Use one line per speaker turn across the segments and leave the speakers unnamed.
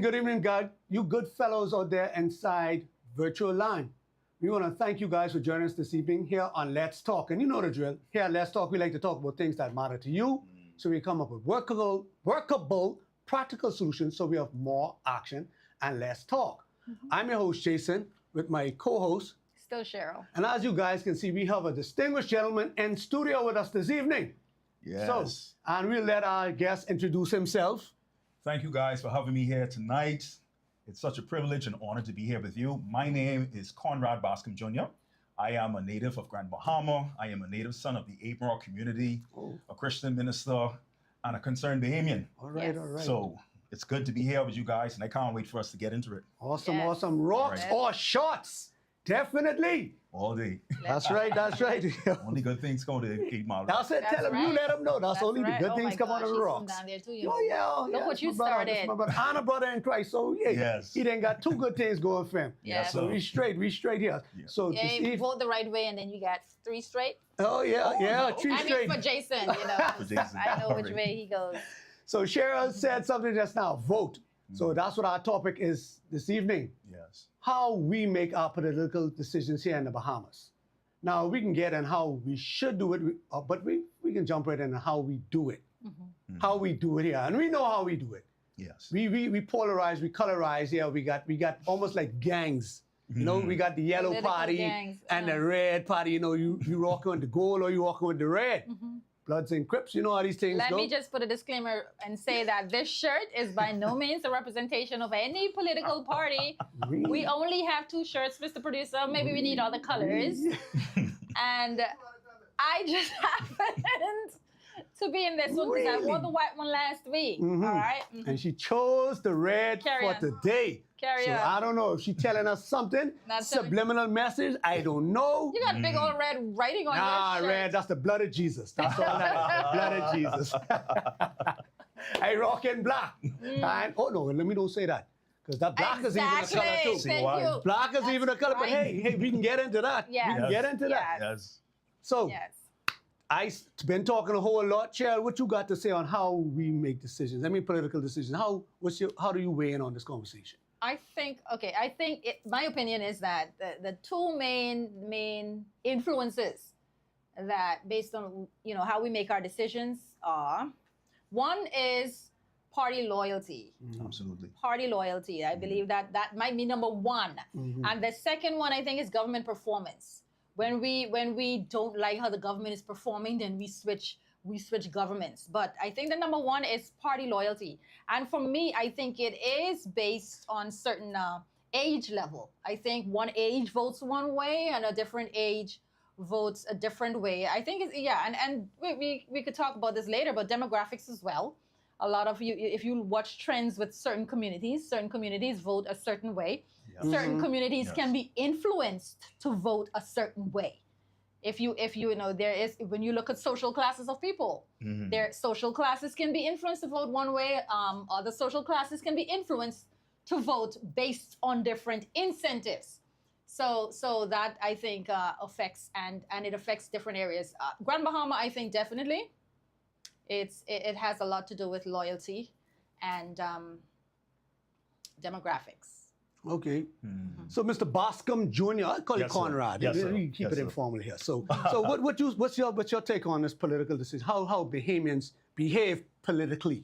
God, you good fellows out there inside virtual land. We want to thank you guys for joining us this evening here on Let's Talk. And you know the drill. Here at Let's Talk, we like to talk about things that matter to you. So we come up with workable, practical solutions so we have more action and less talk. I'm your host, Jason, with my co-host.
Still Cheryl.
And as you guys can see, we have a distinguished gentleman in studio with us this evening.
Yes.
So, and we'll let our guest introduce himself.
Thank you guys for having me here tonight. It's such a privilege and honor to be here with you. My name is Conrad Bascom Jr. I am a native of Grand Bahama. I am a native son of the Abraham community, a Christian minister, and a concerned Bahamian.
All right,
Yes.
all right.
So it's good to be here with you guys, and I can't wait for us to get into it
Awesome,
Yes.
awesome. Rocks
Right.
or shots? Definitely.
all day.
That's right, that's right.
Only good things go to 8 Mile.
That's it.
That's
Tell him, you
right.
let him know. That's only
right.
the good
Oh
things
my
come
gosh,
on the
he's from
rocks.
down there too, you
Oh,
know.
yeah.
Look
yeah,
what you
my brother,
started.
that's my brother. And a brother in Christ. So, yeah,
Yes.
he done got two good things going for him.
Yeah.
So we straight here.
Yeah.
So
Yeah,
this
you
evening,
vote the right way and then you got 3 straight.
oh, yeah, yeah,
no.
three
I
straight.
mean for Jason, you know.
For Jason.
I know which
Alright.
way he goes.
So Cheryl said something just now, vote. So that's what our topic is this evening.
Yes.
How we make our political decisions here in the Bahamas. Now, we can get in how we should do it, but we can jump right into how we do it. How we do it here. And we know how we do it.
Yes.
We polarize, we colorize here. We got almost like gangs. You know, we got the yellow
Political
party
gangs,
and the red party. You know, you rocking with the gold or you walking with the red. Bloods and Crips, you know how these things
Let
go.
me just put a disclaimer and say that this shirt is by no means a representation of any political party.
Really?
We only have 2 shirts, Mr. Producer. Maybe we need other colors. And I just happened to be in this one because I wore
Really?
the white one last week. All right?
And she chose the red
Carry
for
on.
today.
Carry
so
on.
I don't know if she's telling us something,
Not telling-
subliminal message. I don't know.
You got big old red writing on
Nah,
your shirt.
red, that's the blood of Jesus. That's all that is, the blood of Jesus. I rock in black. And, oh, no, let me don't say that. Because that black is even a color,
Exactly.
too.
Thank
why?
you.
Black is even a color, but
right.
hey, we can get into that.
Yes.
We can get into that.
Yes.
Yes.
So,
Yes.
I've been talking a whole lot. Cheryl, what you got to say on how we make decisions? I mean, political decisions. How do you weigh in on this conversation?
I think my opinion is that the 2 main influences that based on how we make our decisions are, one is party loyalty.
Absolutely.
Party loyalty. I believe that might be number 1. And the second one I think is government performance. When we don't like how the government is performing, then we switch governments. But I think the number 1 is party loyalty. And for me, I think it is based on certain age level. I think one age votes one way and a different age votes a different way. I think and we could talk about this later, but demographics as well. A lot of you, if you watch trends with certain communities vote a certain way.
Yes.
Certain communities
Yes.
can be influenced to vote a certain way. If you there is, when you look at social classes of people, their social classes can be influenced to vote one way. Other social classes can be influenced to vote based on different incentives. So that I think affects and it affects different areas. Grand Bahama, I think definitely, it has a lot to do with loyalty and demographics.
Okay. So, Mr. Bascom Jr., I call you
Yes, sir.
Conrad.
Yes, sir.
We keep
Yes,
it
sir.
informal here. So what's your take on this political decision? How Bahamians behave politically?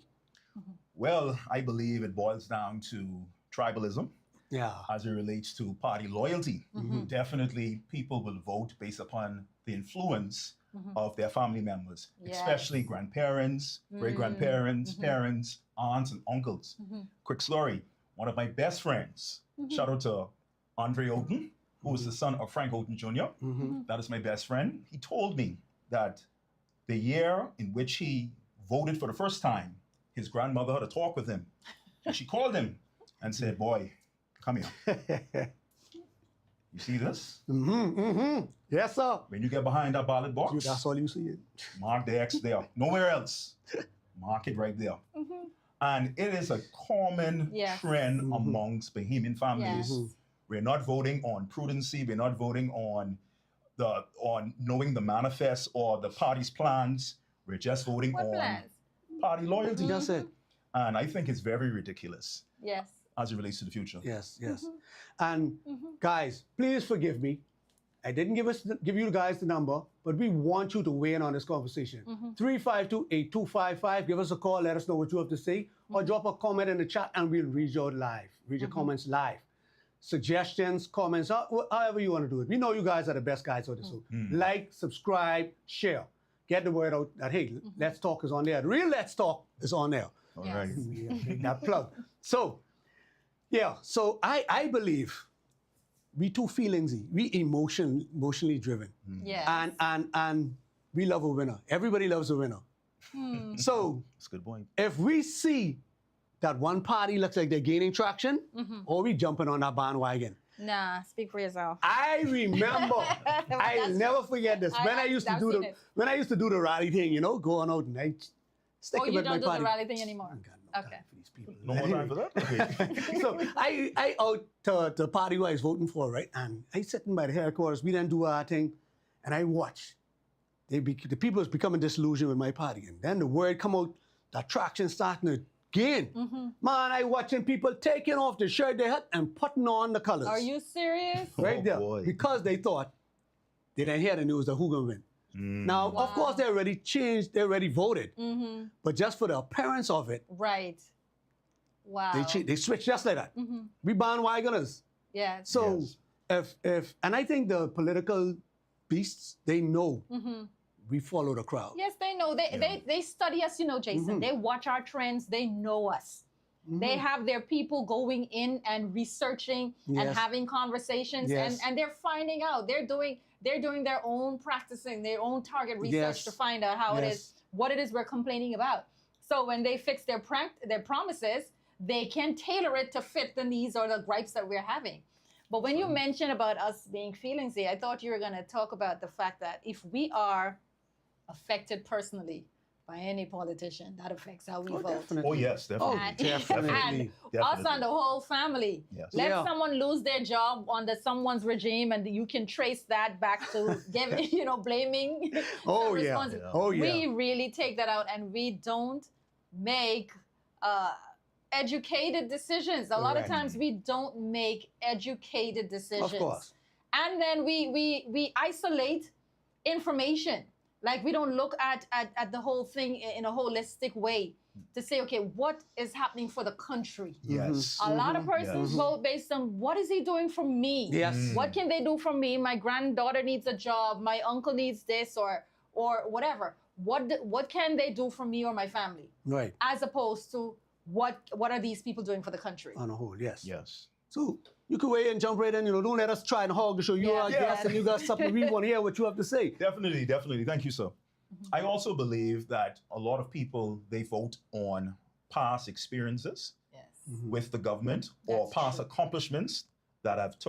Well, I believe it boils down to tribalism.
Yeah.
As it relates to party loyalty. Definitely people will vote based upon the influence of their family members,
Yes.
especially grandparents, great-grandparents, parents, aunts, and uncles. Quick story, one of my best friends, shout out to Andre Oden, who is the son of Frank Oden Jr. That is my best friend. He told me that the year in which he voted for the first time, his grandmother had a talk with him. And she called him and said, boy, come here. You see this?
Yes, sir.
When you get behind that ballot box,
That's all you see.
mark the X there. Nowhere else. Mark it right there. And it is a common
Yes.
trend amongst Bahamian families.
Yes.
We're not voting on prudency. We're not voting on knowing the manifest or the party's plans. We're just voting
What
on
plans?
party loyalty.
That's it.
And I think it's very ridiculous.
Yes.
as it relates to the future.
Yes, yes. And guys, please forgive me. I didn't give you guys the number, but we want you to weigh in on this conversation. 352-8255. Give us a call. Let us know what you have to say. Or drop a comment in the chat and we'll read your comments live. Suggestions, comments, however you want to do it. We know you guys are the best guys on this. So like, subscribe, share. Get the word out that, hey, Let's Talk is on there. The real Let's Talk is on there.
All right.
That plug. So, yeah, so I believe we too feelingsy. We emotionally driven.
Yes.
And we love a winner. Everybody loves a winner. So
That's a good point.
if we see that one party looks like they're gaining traction, or we jumping on that bandwagon.
Nah, speak for yourself.
I remember, I'll never forget this. When I used to do the rally thing, you know, going out and I stick
Oh,
it
you
with my
don't do
party.
the rally thing anymore?
I ain't got no
Okay.
time for these people.
No more time for that? Okay.
So I out to the party who I was voting for, right? And I sitting by the headquarters, we didn't do our thing, and I watched. The people was becoming disillusioned with my party. And then the word come out, the traction starting to gain. Man, I watching people taking off the shirt they had and putting on the colors.
Are you serious?
Right
Oh,
there.
boy.
Because they thought they didn't hear the news that who gonna win. Now, of course, they already changed, they already voted. But just for the appearance of it,
Right. Wow.
they switched just like that. We bandwagoners.
Yeah.
So
Yes.
if and I think the political beasts, they know we follow the crowd.
Yes, they know. They study us, you know, Jason. They watch our trends. They know us. They have their people going in and researching and
Yes.
having conversations,
Yes.
and they're finding out. They're doing their own practicing, their own target research
Yes.
to find out how it
Yes.
is, what it is we're complaining about. So when they fix their promises, they can tailor it to fit the needs or the gripes that we're having. But when you mentioned about us being feelingsy, I thought you were going to talk about the fact that if we are affected personally by any politician, that affects how we vote.
Oh, yes,
Oh,
definitely.
definitely.
And us and the whole family.
Yes.
Let
Yeah.
someone lose their job under someone's regime, and you can trace that back to blaming.
Oh,
the
yeah.
responsi-
Oh, yeah.
We really take that out, and we don't make educated decisions. A lot of
Correct.
times we don't make educated decisions.
Of course.
And then we isolate information. Like we don't look at the whole thing in a holistic way to say, okay, what is happening for the country?
Yes.
A lot of persons
Yes.
vote based on what is he doing for me?
Yes.
What can they do for me? My granddaughter needs a job. My uncle needs this or whatever. What can they do for me or my family?
Right.
As opposed to what are these people doing for the country?
On a whole, yes.
Yes.
So you can weigh in, jump right in. Don't let us try and hog the show. You
Yeah.
are a guest and you got something we want to hear what you have to say.
Definitely, definitely. Thank you, sir. I also believe that a lot of people, they vote on past experiences
Yes.
with the government or
That's
past
true.
accomplishments that have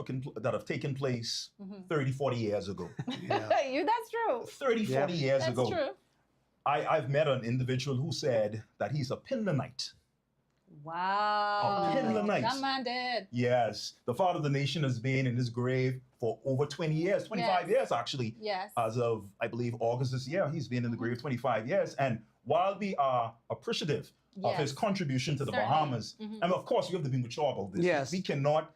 taken place 30, 40 years ago.
Yeah.
That's true.
30, 40 years
That's
ago.
true.
I've met an individual who said that he's a Pinlanite.
Wow.
Pinlanite.
That man did.
Yes, the father of the nation has been in his grave for over 20 years, 25
Yes.
years actually.
Yes.
As of, I believe, August this year, he's been in the grave 25 years. And while we are appreciative of his
Yes.
contribution to the
Certainly.
Bahamas, and of course, you have to be mature about this.
Yes.
We cannot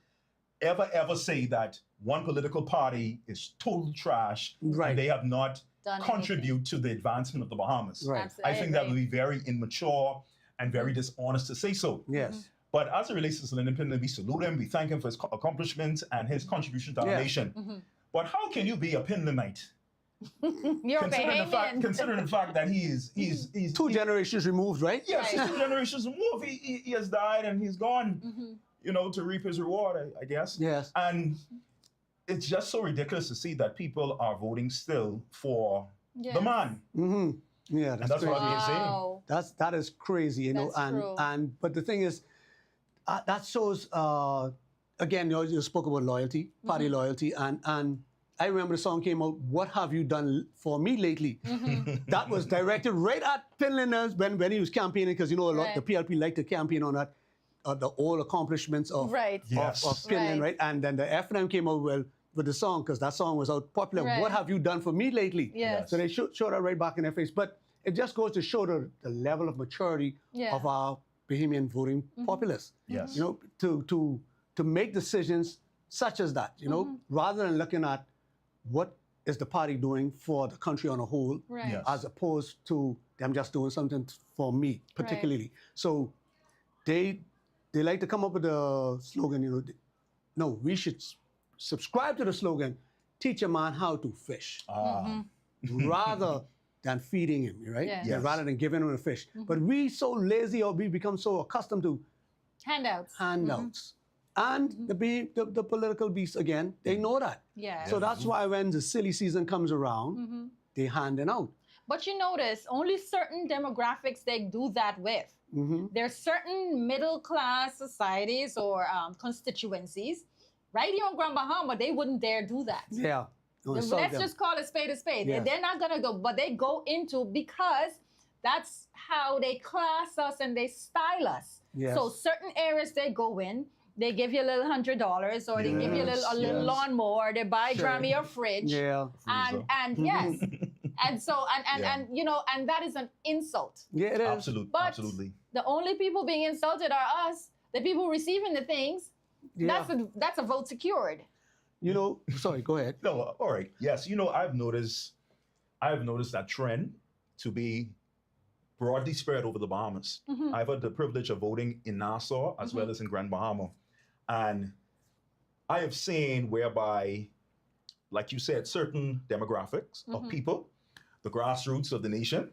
ever say that one political party is total trash
Right.
and they have not
Done
contribute to the advancement of the Bahamas.
Right.
Absolutely.
I think that would be very immature and very dishonest to say so.
Yes.
But as it relates to Lyndon Pinlan, we salute him, we thank him for his accomplishments and his contribution to our
Yeah.
nation. But how can you be a Pinlanite?
You're
Considering the fact that he's
Two generations removed, right?
yes, he's
Right.
2 generations removed. He has died and he's gone, to reap his reward, I guess.
Yes.
And it's just so ridiculous to see that people are voting still for the man.
Mm-hmm. Yeah, that's
that's
crazy.
what we say.
Wow.
That is crazy, you know.
That's true.
But the thing is, that shows again. You spoke about loyalty, party loyalty, and I remember the song came out. What have you done for me lately? That was directed right at Finlanders when he was campaigning, because a lot
Right.
the PLP liked to campaign on that, the all accomplishments of
Right.
Yes.
of Finland,
Right.
right? And then the FNM came out with the song because that song was out popular.
Right.
What have you done for me lately?
Yes.
So they showed that right back in their face. But it just goes to show the level of maturity
Yeah.
of our Bahamian voting populace.
Yes.
You know, to make decisions such as that. You know, rather than looking at what is the party doing for the country on a whole,
Right.
Yes.
as opposed to them just doing something for me particularly. So they like to come up with a slogan. You know, no, we should subscribe to the slogan, teach a man how to fish, rather than feeding him, right?
Yes.
Yes.
Rather than giving him a fish. But we so lazy, or we become so accustomed to
Handouts.
handouts. And the political beasts, again, they know that.
Yeah.
So that's why when the silly season comes around, they handing out.
But you notice only certain demographics they do that with. There's certain middle class societies or constituencies right here on Grand Bahama, they wouldn't dare do that.
Yeah. Don't insult
Let's
them.
just call a spade a spade.
Yes.
They're not gonna go, but they go into because that's how they class us and they style us.
Yes.
So certain areas they go in, they give you a little $100 or they give you a little
Yes.
lawnmower, they buy
Sure.
Grammy a fridge.
Yeah.
And yes. And so and you know, and that is an insult.
Yeah, it is.
But
Absolutely.
the only people being insulted are us, the people receiving the things.
Yeah.
That's a vote secured.
You know, sorry, go ahead.
No, all right. Yes, you know, I've noticed that trend to be broadly spread over the Bahamas. I've had the privilege of voting in Nassau as well as in Grand Bahama. And I have seen whereby, like you said, certain demographics of people, the grassroots of the nation,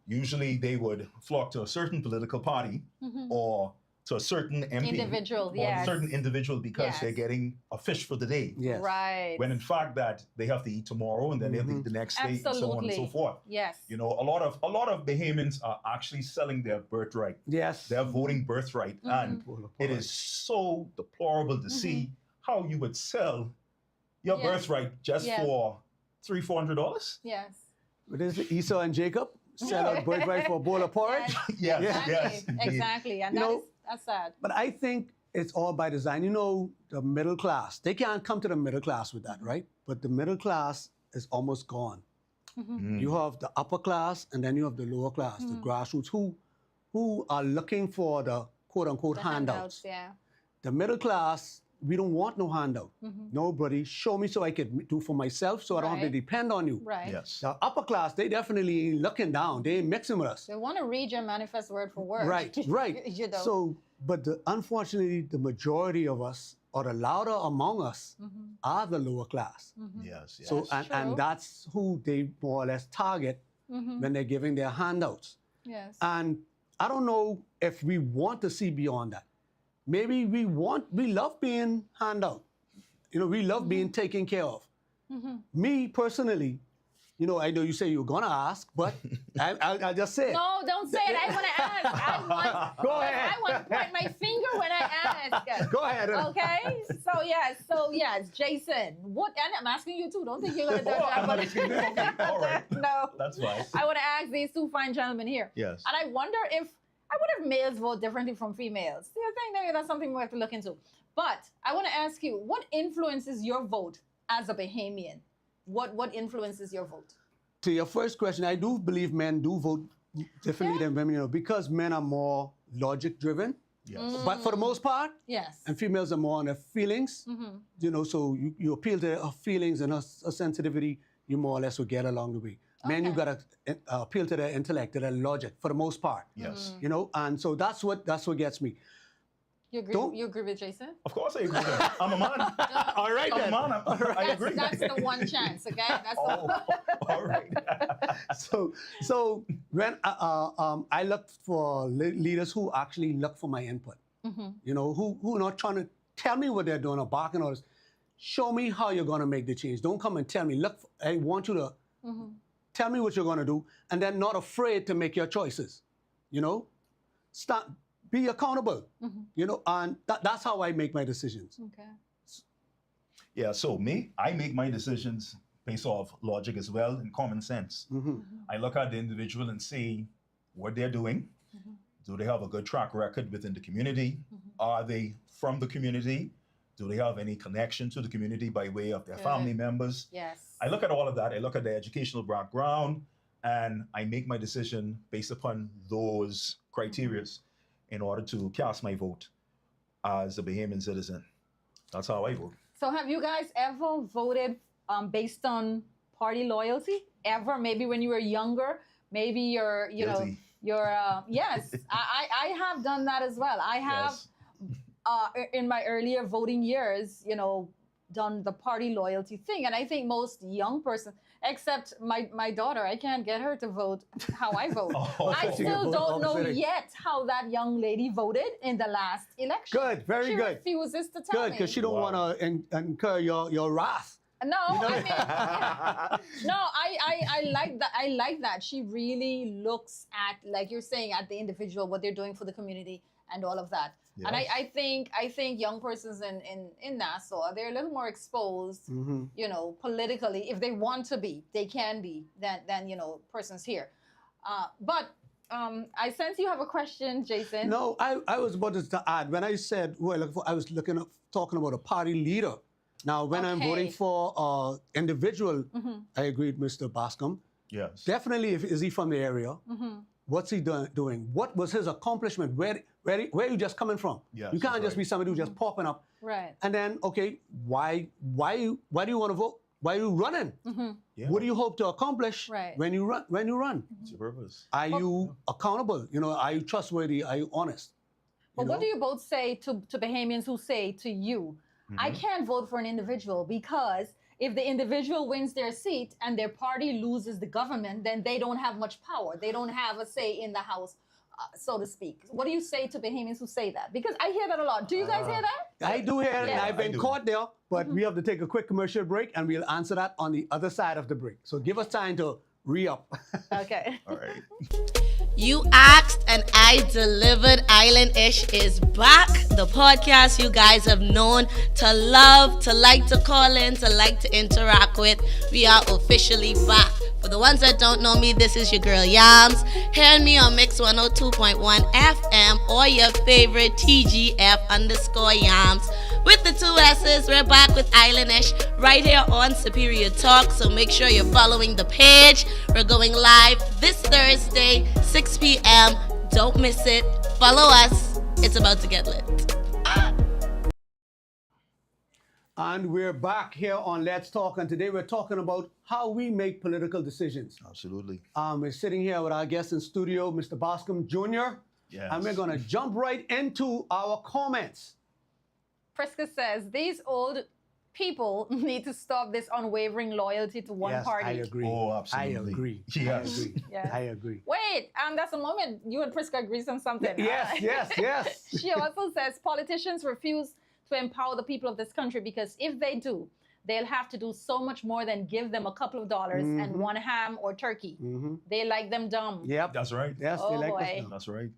usually they would flock to a certain political party or to a certain MP
Individual,
or
yes.
a certain individual because
Yes.
they're getting a fish for the day.
Yes.
Right.
When in fact that they have to eat tomorrow and then they have to eat the next day and so on and so
Absolutely.
forth.
Yes.
You know, a lot of Bahamians are actually selling their birthright,
Yes.
their voting birthright, and it is so deplorable to see how you would sell your
Yes.
birthright just
Yes.
for $300-$400.
Yes.
What is it? Esau and Jacob sell out birthright for a bowl of porridge.
Yes,
Exactly.
yes, indeed.
Exactly. And
You know,
that's sad.
But I think it's all by design. You know, the middle class, they can't come to the middle class with that, right? But the middle class is almost gone. You have the upper class and then you have the lower class, the grassroots, who are looking for the quote unquote
The
handouts.
yeah.
The middle class, we don't want no handout. Nobody, show me so I can do for myself so I don't have to
Right.
depend on you.
Right.
Yes.
The upper class, they definitely ain't looking down. They ain't mixing with us.
They want to read your manifest word for word.
Right, right.
You know.
So, but unfortunately, the majority of us, or the louder among us, are the lower class.
Yes, yes.
So,
That's true.
and that's who they more or less target when they're giving their handouts.
Yes.
And I don't know if we want to see beyond that. Maybe we love being handout. You know, we love being taken care of. Me personally, you know, I know you say you're gonna ask, but I'll just say it.
No, don't say it. I want to ask.
Go ahead.
I want to point my finger when I ask.
Go ahead.
Okay. So yes, Jason. What? And I'm asking you too. Don't think you're gonna do
Oh, I'm not
that.
asking you. Okay, all right.
No.
That's fine.
I want to ask these two fine gentlemen here.
Yes.
And I wonder if males vote differently from females. Do you think maybe that's something we have to look into? But I want to ask you, what influences your vote as a Bahamian? What influences your vote?
To your first question, I do believe men do vote differently than women, you know, because men are more logic driven.
Yes.
But for the most part,
Yes.
and females are more on their feelings, you know, so you appeal to her feelings and her sensitivity, you more or less will get along the way. Men, you
Okay.
gotta appeal to their intellect, to their logic, for the most part.
Yes.
You know, and so that's what gets me.
You agree?
Don't-
You agree with Jason?
Of course I agree. with him. I'm a man.
All right
I'm a
then.
man. I agree.
That's the one chance, okay? That's
Oh, all right.
So when I look for leaders who actually look for my input, you know, who are not trying to tell me what they're doing or barking orders. Show me how you're going to make the change. Don't come and tell me. Look, I want you to tell me what you're going to do, and then not afraid to make your choices. You know, be accountable. You know, and that's how I make my decisions.
Okay.
Yeah, so I make my decisions based off logic as well and common sense. I look at the individual and see what they're doing. Do they have a good track record within the community? Are they from the community? Do they have any connection to the community by way of their family members?
Yes.
I look at all of that. I look at their educational background, and I make my decision based upon those criterias. in order to cast my vote as a Bahamian citizen. That's how I vote.
So have you guys ever voted based on party loyalty? Ever? Maybe when you were younger? Maybe you're, you know,
Guilty.
you're, yes, I have done that as well. I have,
Yes.
in my earlier voting years, you know, done the party loyalty thing. And I think most young persons, except my daughter, I can't get her to vote how I vote.
Oh.
I
She
still
vote
don't know
opposite.
yet how that young lady voted in the last election.
Good, very
she
good.
refuses to tell
Good,
me.
because she don't
Wow.
want to incur your wrath.
No,
You know?
I mean, no, I like that. I like that. She really looks at, like you're saying, at the individual, what they're doing for the community, and all of that. And
Yes.
I think young persons in Nassau, they're a little more exposed,
Mhm.
you know, politically. If they want to be, they can be than you know, persons here. But I sense you have a question, Jason.
No, I was about to add, when I said, well, I was talking about a party leader. Now, when I'm voting
Okay.
for individual,
Mm-hmm.
I agree with Mr. Bascom.
Yes.
Definitely, is he from the area?
Mm-hmm.
What's he doing? What was his accomplishment? Where are you just coming from?
Yes,
You can't
that's
just be
right.
somebody who's just popping up.
Right.
And then, okay, why do you want to vote? Why are you running?
Mm-hmm.
Yeah.
What do you hope to accomplish
Right.
when you run?
What's your purpose?
Are you accountable? You know, are you trustworthy? Are you honest?
But
You
what
know?
do you both say to Bahamians who say to you, I
Mm-hmm.
can't vote for an individual because if the individual wins their seat and their party loses the government, then they don't have much power. They don't have a say in the House, so to speak. What do you say to Bahamians who say that? Because I hear that a lot. Do you guys hear that?
I do hear it, and
Yeah.
I've been
I do.
caught there, but we have to take a quick commercial break, and we'll answer that on the other side of the break. So give us time to re-up.
Okay.
All right.
You asked and I delivered. Island-ish is back. The podcast you guys have known to love, to like to call in, to like to interact with. We are officially back. For the ones that don't know me, this is your girl Yams. Hearing me on Mix 102.1 FM or your favorite TGF_Yams. With the two S's, we're back with Island-ish right here on Superior Talk. So make sure you're following the page. We're going live this Thursday, 6 p.m. Don't miss it. Follow us. It's about to get lit.
And we're back here on Let's Talk, and today we're talking about how we make political decisions.
Absolutely.
We're sitting here with our guest in studio, Mr. Bascom Jr.,
Yes.
and we're going to jump right into our comments.
Priska says, these old people need to stop this unwavering loyalty to one
Yes,
party.
I agree.
Oh, absolutely.
I agree.
Yes.
I agree.
Yes.
I agree.
Wait, that's a moment you and Priska agrees on something.
Yes, yes, yes.
She also says politicians refuse to empower the people of this country because if they do, they'll have to do so much more than give them a couple of dollars and one ham or turkey.
Mm-hmm.
They like them dumb.
Yep.
That's right.
Yes,
Oh,
they like
boy.
us.
That's right.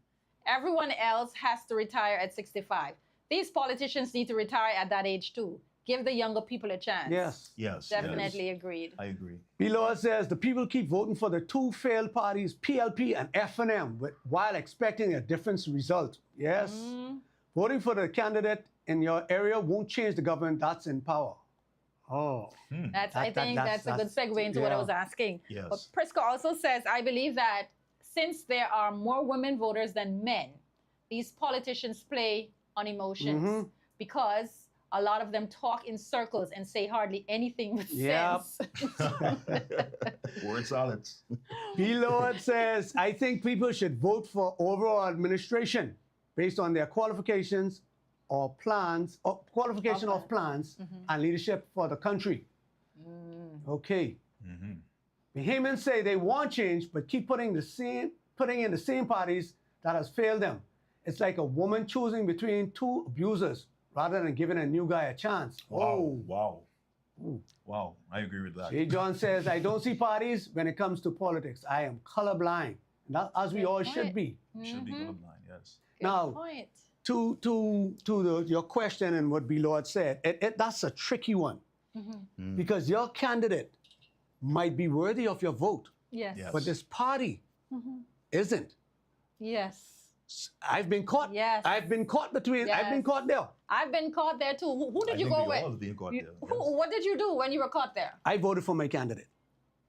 Everyone else has to retire at 65. These politicians need to retire at that age too. Give the younger people a chance.
Yes.
Yes.
Definitely
Yes.
agreed.
I agree.
Below it says the people keep voting for the two failed parties, PLP and FNM, while expecting a different result. Yes. Voting for the candidate in your area won't change the government that's in power. Oh.
I think that's a good segue into what I
yeah.
was asking.
Yes.
But Priska also says, I believe that since there are more women voters than men, these politicians play on emotions because a lot of them talk in circles and say hardly anything with
Yep.
sense.
Word salads.
Below it says, I think people should vote for overall administration based on their qualifications or plans, or qualification
Okay.
of plans and leadership for the country. Okay.
Mm-hmm.
Bahamians say they want change, but keep putting in the same parties that has failed them. It's like a woman choosing between two abusers rather than giving a new guy a chance.
Wow.
Oh.
Wow.
Ooh.
Wow. I agree with that.
Jay John says, I don't see parties when it comes to politics. I am colorblind. And that, as we
Good
all
point.
should be.
Should be colorblind. Yes.
Good
Now,
point.
To your question and what B. Lord said, that's a tricky one because your candidate might be worthy of your vote,
Yes.
Yes.
but this party isn't.
Yes.
I've been caught.
Yes.
I've been caught between. I've been
Yes.
caught there.
I've been caught there too. Who
I
did you
think
go
we
with?
all have been caught
You-
there.
who-
Yes.
What did you do when you were caught there?
I voted for my candidate.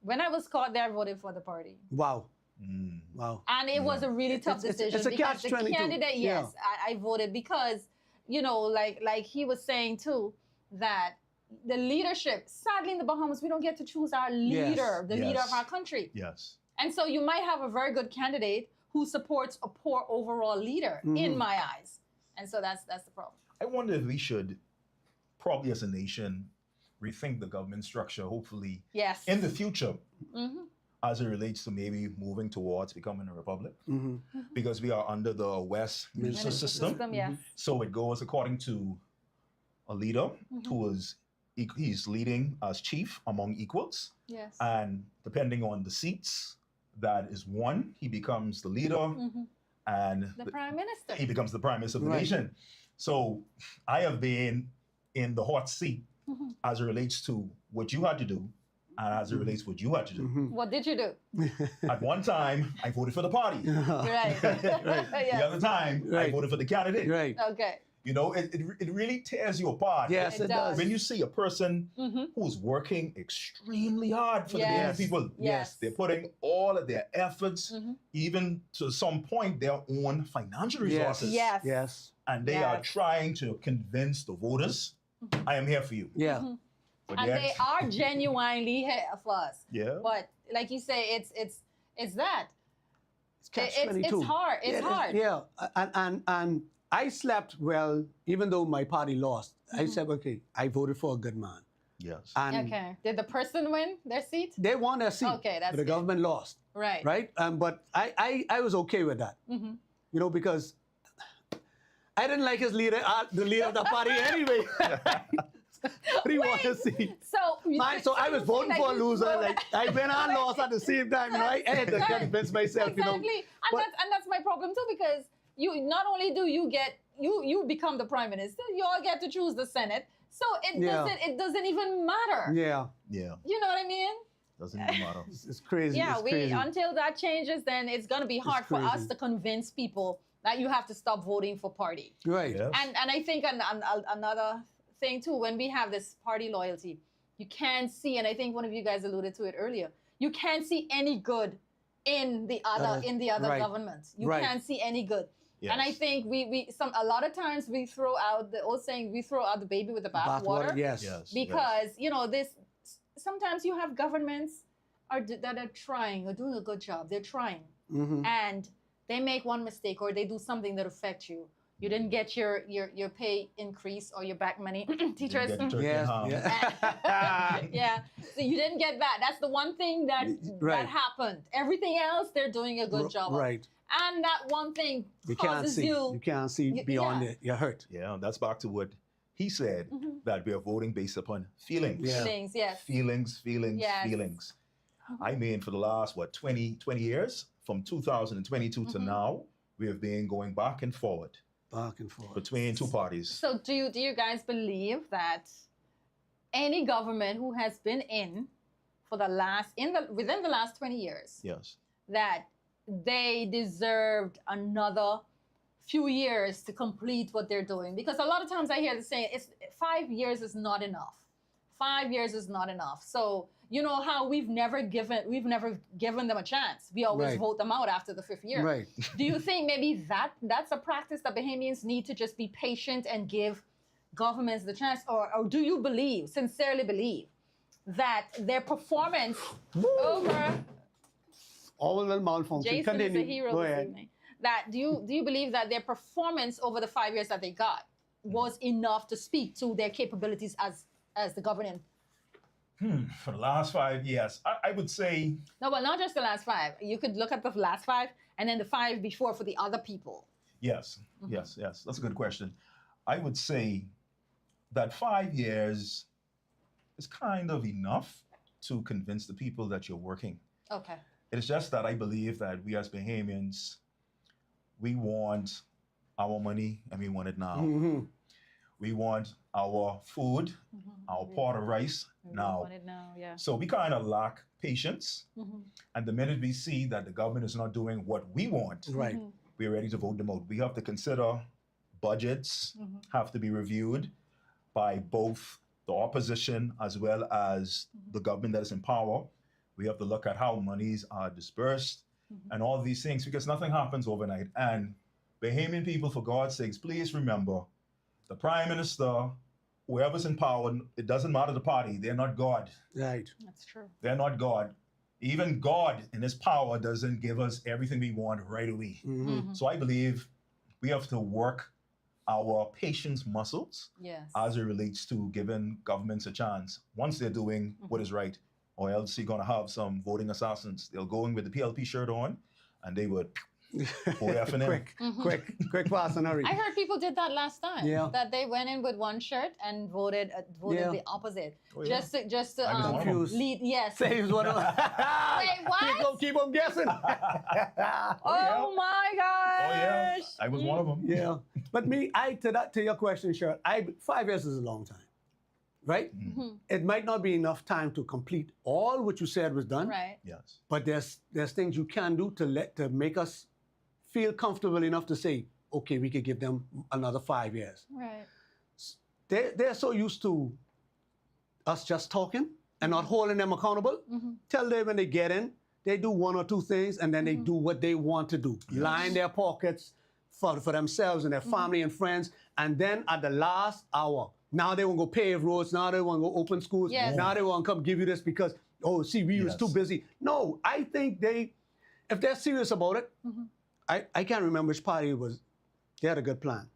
When I was caught there, I voted for the party.
Wow. Wow.
And it was a really tough
It's
decision
a
because the
catch-22.
candidate,
Yeah.
yes, I voted because, you know, like he was saying too, that the leadership, sadly in the Bahamas, we don't get to choose our leader, the leader of
Yes.
our country.
Yes.
And so you might have a very good candidate who supports a poor overall leader, in my eyes. And so that's the problem.
I wonder if we should, probably as a nation, rethink the government structure, hopefully,
Yes.
in the future, as it relates to maybe moving towards becoming a republic, because we are under the Westminster system.
Yes.
So it goes according to a leader who is he's leading as chief among equals,
Yes.
and depending on the seats that is won, he becomes the leader, and
The prime minister.
he becomes the prime minister of the
Right.
nation. So I have been in the hot seat as it relates to what you had to do and as it relates to what you had to do.
What did you do?
At one time, I voted for the party.
Right.
The
Yes.
other time, I
Right.
voted for the candidate.
Right.
Okay.
You know, it really tears you apart.
Yes,
It
it does.
When you see a person who's working extremely hard for the Bahamas
Yes.
people,
Yes.
they're putting all of their efforts, even to some point their own financial resources,
Yes.
Yes.
and they are
Yes.
trying to convince the voters, I am here for you.
Yeah.
But
And
yet,
they are genuinely here for us.
yeah,
But like you say, it's that.
It's catch
It's
22.
hard. It's hard.
Yeah. And I slept well, even though my party lost. I said, okay, I voted for a good man.
yes,
And
Okay. Did the person win their seat?
they won their seat.
Okay, that's
but the
good.
government lost.
Right.
Right? But I was okay with that. You know, because I didn't like his leader, the leader of the party anyway. But he won a seat.
So
So I was voting for a loser. Like I went and lost at the same time. You know, I had to convince myself. You know,
Exactly.
But-
And that's my problem too, because you not only do you get you become the prime minister, you all get to choose the Senate. So
Yeah.
it doesn't even matter.
yeah,
yeah,
You know what I mean?
doesn't even matter.
it's crazy.
Yeah,
it's crazy.
until that changes, then it's gonna be hard for us
crazy.
to convince people that you have to stop voting for party.
Right.
Yes.
And I think another thing too, when we have this party loyalty, you can't see, and I think one of you guys alluded to it earlier, you can't see any good in the other
right.
governments. You
Right.
can't see any good.
Yes.
And I think a lot of times we throw out the old saying, we throw out the baby with the bathwater.
Yes.
Yes.
Because you know sometimes you have governments that are trying or doing a good job. They're trying, and they make one mistake or they do something that affects you. You didn't get your pay increase or your back money, teachers.
Get turkey
Yes.
ham.
Yeah.
Yeah, so you didn't get that. That's the one thing that
Right.
happened. Everything else, they're doing a good job of.
Right.
And that one thing
You can't
causes
see. You can't see beyond
yeah.
it. You're hurt.
Yeah, that's back to what he said, that we are voting based upon feelings.
Yeah.
Feelings, yes.
Feelings,
Yes.
feelings. I mean, for the last, 20 years, from 2022 to now, we have been going back and forward
Back and forth.
between two parties.
So do you guys believe that any government who has been within the last 20 years,
Yes.
that they deserved another few years to complete what they're doing? Because a lot of times I hear the saying, 5 years is not enough. 5 years is not enough. So you know how we've never given them a chance. We always
Right.
vote them out after the 5th year.
Right.
Do you think maybe that's a practice that Bahamians need to just be patient and give governments the chance? Or do you sincerely believe, that their performance over
All a little malfunction.
Jason
Continue.
is a hero
Go
this
ahead.
evening. That do you believe that their performance over the 5 years that they got was enough to speak to their capabilities as the governing?
For the last 5 years, I would say,
No, but not just the last 5. You could look at the last 5 and then the 5 before for the other people.
yes, yes. That's a good question. I would say that 5 years is kind of enough to convince the people that you're working.
Okay.
It's just that I believe that we as Bahamians, we want our money and we want it now.
Mm-hmm.
We want our food, our pot of rice now.
Want it now, yeah.
So we kind of lack patience.
Mhm.
And the minute we see that the government is not doing what we want,
Right.
we're ready to vote them out. We have to consider budgets have to be reviewed by both the opposition as well as the government that is in power. We have to look at how monies are dispersed. and all these things, because nothing happens overnight. And Bahamian people, for God's sakes, please remember, the Prime Minister, whoever's in power, it doesn't matter the party, they're not God.
Right.
That's true.
They're not God. Even God in his power doesn't give us everything we want right away.
Mm-hmm.
So I believe we have to work our patience muscles
Yes.
as it relates to giving governments a chance. Once they're doing what is right, or else you're going to have some voting assassins. They'll go in with the PLP shirt on, and they would pour F and M.
quick pass and hurry.
I heard people did that last time.
Yeah.
That they went in with one shirt and voted
Yeah.
the opposite.
Oh, yeah.
Just to
I was one of them.
Confused.
lead. Yes.
Saves one of
Wait, what?
Keep them guessing.
Oh my gosh.
Oh yeah, I was one of them.
Yeah. But me, to your question, Cheryl, 5 years is a long time. Right?
Mhm.
It might not be enough time to complete all what you said was done.
Right.
Yes.
But there's things you can do to make us feel comfortable enough to say, okay, we could give them another 5 years.
Right.
They're so used to us just talking and not holding them accountable. Tell them when they get in, they do one or two things and then they do what they want to do. Line their pockets for themselves and their family and friends. And then at the last hour, now they want to go pave roads, now they want to go open schools,
Yes.
now they want to come give you this because, oh, see, we was
Yes.
too busy. No, I think if they're serious about it, I can't remember which party it was, they had a good plan.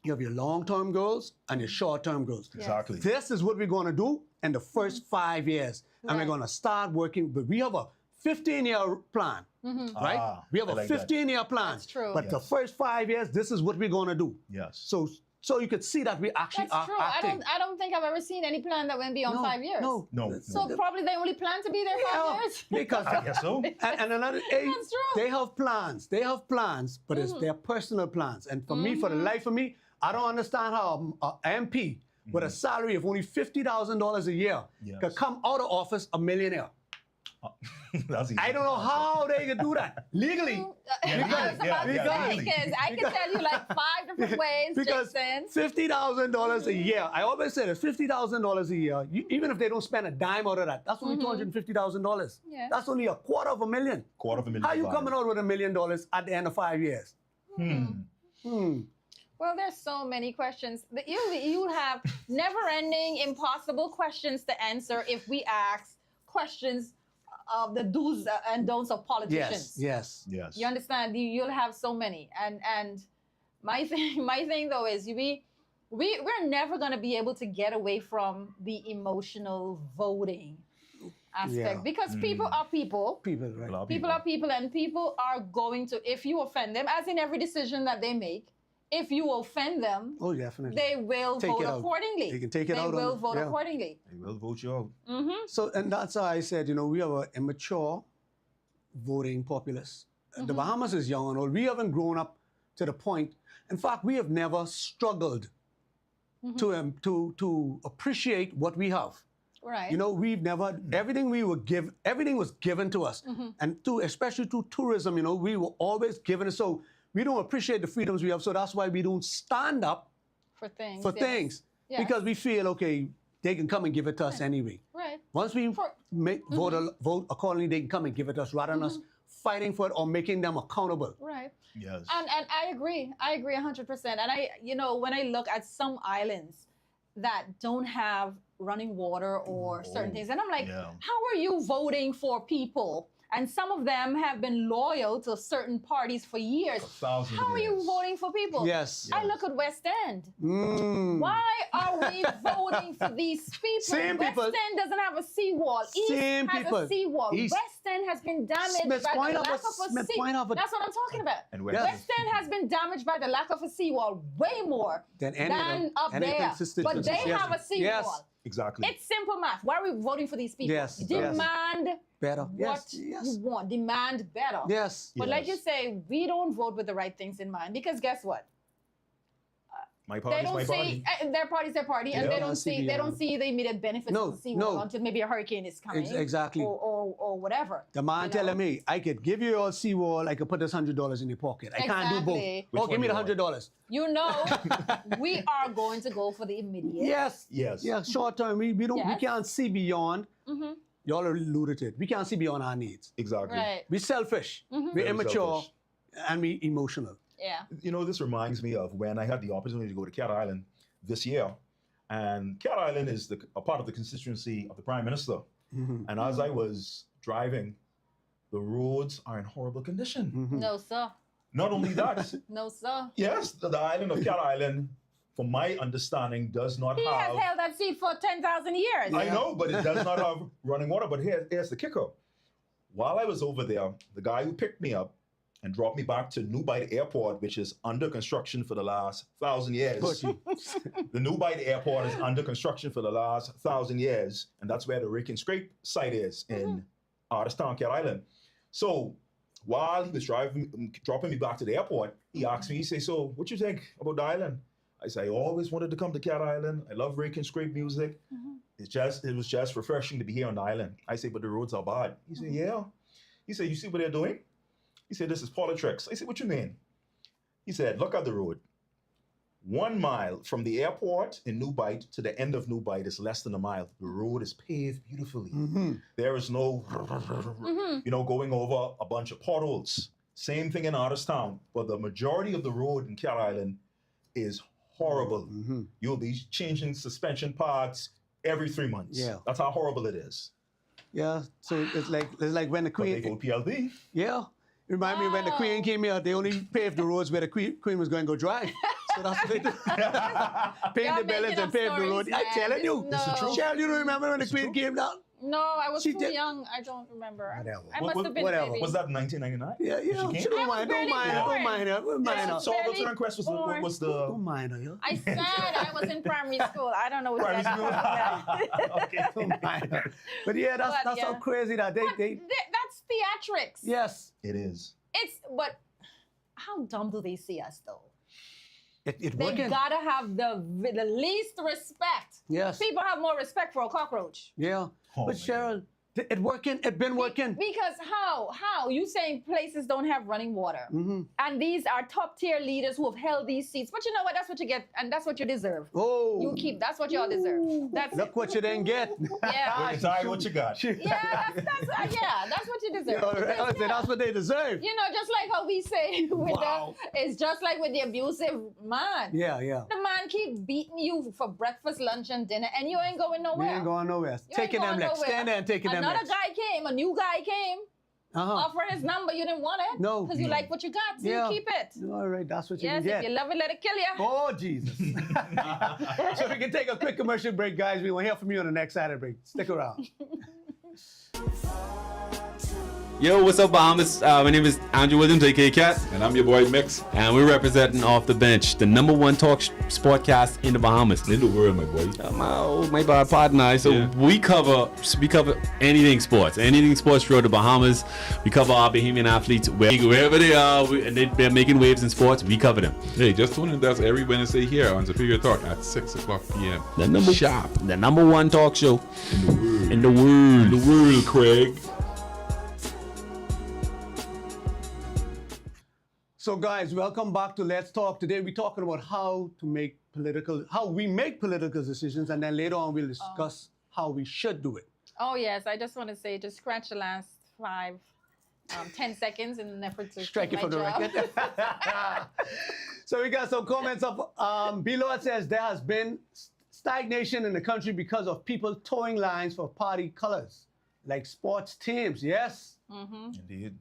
You have your long-term goals and your short-term goals.
Exactly.
This is what we're going to do in the first 5 years. And we're
Right.
going to start working, but we have a 15-year plan, right?
Ah,
We have
I
a
like that.
15-year plan.
That's true.
But the
Yes.
first 5 years, this is what we're going to do.
Yes.
So you could see that we actually
That's
are
true.
acting.
I don't think I've ever seen any plan that went beyond 5 years.
No.
No.
So probably they only plan to be there 5 years.
Because
I guess so.
and another,
That's true.
they have plans. They have plans, but it's their personal plans. And for me, for the life of me, I don't understand how an MP with a salary of only $50,000 a year
Yes.
could come out of office a millionaire.
That's easy.
I don't know how they could do that legally.
I was about to say,
because-
because I can tell you like 5 different ways,
Because
Jason.
$50,000 a year, I always say this, $50,000 a year, even if they don't spend a dime out of that, that's only $250,000.
Yeah.
That's only $250,000.
$250,000.
How you coming out with $1 million at the end of 5 years?
Well, there's so many questions. You have never-ending, impossible questions to answer if we ask questions of the do's and don'ts of politicians.
Yes.
Yes.
You understand? You'll have so many. And my thing though is we're never gonna be able to get away from the emotional voting aspect
Yeah.
because people are people.
People, right?
A lot of
People are people, and people are going to, if you offend them, as in every decision that they make, if you offend them,
Oh, definitely.
they will
Take
vote
it out.
accordingly.
They can take it out
They
on-
will vote
yeah.
accordingly.
They will vote you out.
So, and that's why I said, we have an immature voting populace. The Bahamas is young and old. We haven't grown up to the point. In fact, we have never struggled to appreciate what we have.
Right.
We've never, everything was given to us. And especially through tourism, we were always given it. So we don't appreciate the freedoms we have. So that's why we don't stand up
for things.
for
yes.
things.
Yes.
Because we feel, okay, they can come and give it to us anyway.
Right.
Once we
For-
vote accordingly, they can come and give it to us rather than us fighting for it or making them accountable.
Right.
Yes.
And I agree. I agree 100%. And when I look at some islands that don't have running water or certain things, and I'm like,
Yeah.
how are you voting for people? And some of them have been loyal to certain parties for years.
For thousands
How
of
are you
years.
voting for people?
Yes.
I look at West End.
Mm.
Why are we voting for these people?
Same
West
people.
End doesn't have a seawall. East
Same
has
people.
a seawall.
East.
West End has been damaged
Smith's
by
Point
the
have
lack
a-
of a
Smith's
sea.
Point have a-
That's what I'm talking about.
And
Yes.
West End has been damaged by the lack of a seawall way more
Than
up
any
there.
consistent
But they
yes.
have a seawall.
Yes.
Exactly.
It's simple math. Why are we voting for these people?
Yes.
Demand
Better.
what
Yes. Yes.
you want. Demand better.
Yes.
But like you
Yes.
say, we don't vote with the right things in mind because guess what?
My
They
party is
don't
my
see
party.
their party's their party, and
Yeah.
they don't see the immediate benefits
No,
of the seawall
no.
until maybe a hurricane is coming,
exactly.
or whatever.
The man
you know?
telling me, I could give you your seawall, I could put this $100 in your pocket. I can't do
Exactly.
both. Oh,
Which
give me the
one you
$100.
You know, we are going to go for the immediate.
Yes.
Yes.
Yeah, short term. We
Yes.
can't see beyond. Y'all alluded to it. We can't see beyond our needs.
Exactly.
Right.
We're selfish. We're
Very
immature,
selfish.
and we emotional.
Yeah.
You know, this reminds me of when I had the opportunity to go to Cat Island this year. And Cat Island is a part of the constituency of the Prime Minister. And as I was driving, the roads are in horrible condition.
No, sir.
Not only that,
No, sir.
yes, the island of Cat Island, from my understanding, does not
He has
have.
held that seat for 10,000 years.
I know, but it does not have running water. But here's the kicker. While I was over there, the guy who picked me up and dropped me back to New Bight Airport, which is under construction for the last 1,000 years. The New Bight Airport is under construction for the last 1,000 years, and that's where the Rake and Scrape site is in Artistown, Cat Island. So while he was dropping me back to the airport, he asked me, he said, "So what you think about the island?" I said, "I always wanted to come to Cat Island. I love Rake and Scrape music. It was just refreshing to be here on the island." I said, "But the roads are bad." He said, "Yeah." He said, "You see what they're doing?" He said, "This is politics." I said, "What you mean?" He said, "Look at the road. 1 mile from the airport in New Bight to the end of New Bight is less than a mile. The road is paved beautifully. There is no, going over a bunch of potholes. Same thing in Artistown, but the majority of the road in Cat Island is horrible. You'll be changing suspension parts every 3 months.
Yeah.
That's how horrible it is.
Yeah, so it's like when the
But they
Queen.
go PLD.
Yeah, remind me when the Queen came here, they only paved the roads where the Queen was going to go drive. So that's what they do. Pave
Y'all
the buildings
making
and
up
pave the
stories,
road.
man.
I'm telling you.
This is the truth.
Cheryl, you don't remember when the
This is
Queen
true.
came down?
No, I was
She
too
did-
young. I don't remember.
Whatever.
I must have been
Whatever.
a baby.
Was that 1999?
Yeah,
She
yeah.
came?
She don't
I was
mind.
barely
Don't mind her. Don't
born.
mind her. Don't mind her.
Yeah.
So
Barely
Alberta Quest was the
Don't mind her, yo.
I said I was in primary school. I don't know what
primary
that
school. Okay.
Don't mind her. But yeah, that's
But,
how
yeah.
crazy that they
That's theatrics.
yes.
It is.
But how dumb do they see us though?
It
They
working.
gotta have the least respect.
Yes.
People have more respect for a cockroach.
Yeah.
Oh,
But
my
Cheryl, it working. It been working.
Because how? You saying places don't have running water. And these are top tier leaders who have held these seats. But you know what? That's what you get, and that's what you deserve.
Oh.
You keep, that's what y'all deserve. That's
Look what you didn't get.
Yeah.
It's all right, what you got?
Yeah, that's what you deserve.
All right, I said, that's what they deserve.
You know, just like how we say with
Wow.
it's just like with the abusive man.
Yeah, yeah.
The man keep beating you for breakfast, lunch, and dinner, and you ain't going
We
nowhere.
ain't going nowhere.
You
Taking
ain't
them
going
next.
nowhere.
Stand there and taking them
Another
next.
guy came, a new guy came,
Uh-huh.
offered his number, you didn't want it.
No.
Because you like what you got, so
Yeah.
you keep it.
All right, that's what you
Yes,
can
if
get.
you love it, let it kill you.
Oh, Jesus. So we can take a quick commercial break, guys. We will hear from you on the next Saturday break. Stick around.
Yo, what's up, Bahamas? My name is Andrew Williams, aka Cat,
And I'm your boy Mix.
and we're representing Off the Bench, the #1 talk sportcast in the Bahamas.
In the world, my boy.
My bad partner. So
Yeah.
we cover anything sports throughout the Bahamas. We cover our Bahamian athletes wherever they are, and they're making waves in sports. We cover them.
Hey, just tune in to us every Wednesday here on Superior Talk at 6 o'clock p.m.
The number
Sharp.
the #1 talk show
In the world.
in the world.
The world, Craig.
So, guys, welcome back to Let's Talk. Today, we're talking about how we make political decisions, and then later on, we'll discuss how we should do it.
Oh, yes, I just want to say, just scratch the last 10 seconds in an effort to
Strike
do
it for the
my job.
record. So we got some comments up. Below it says there has been stagnation in the country because of people towing lines for party colors, like sports teams. Yes.
Indeed.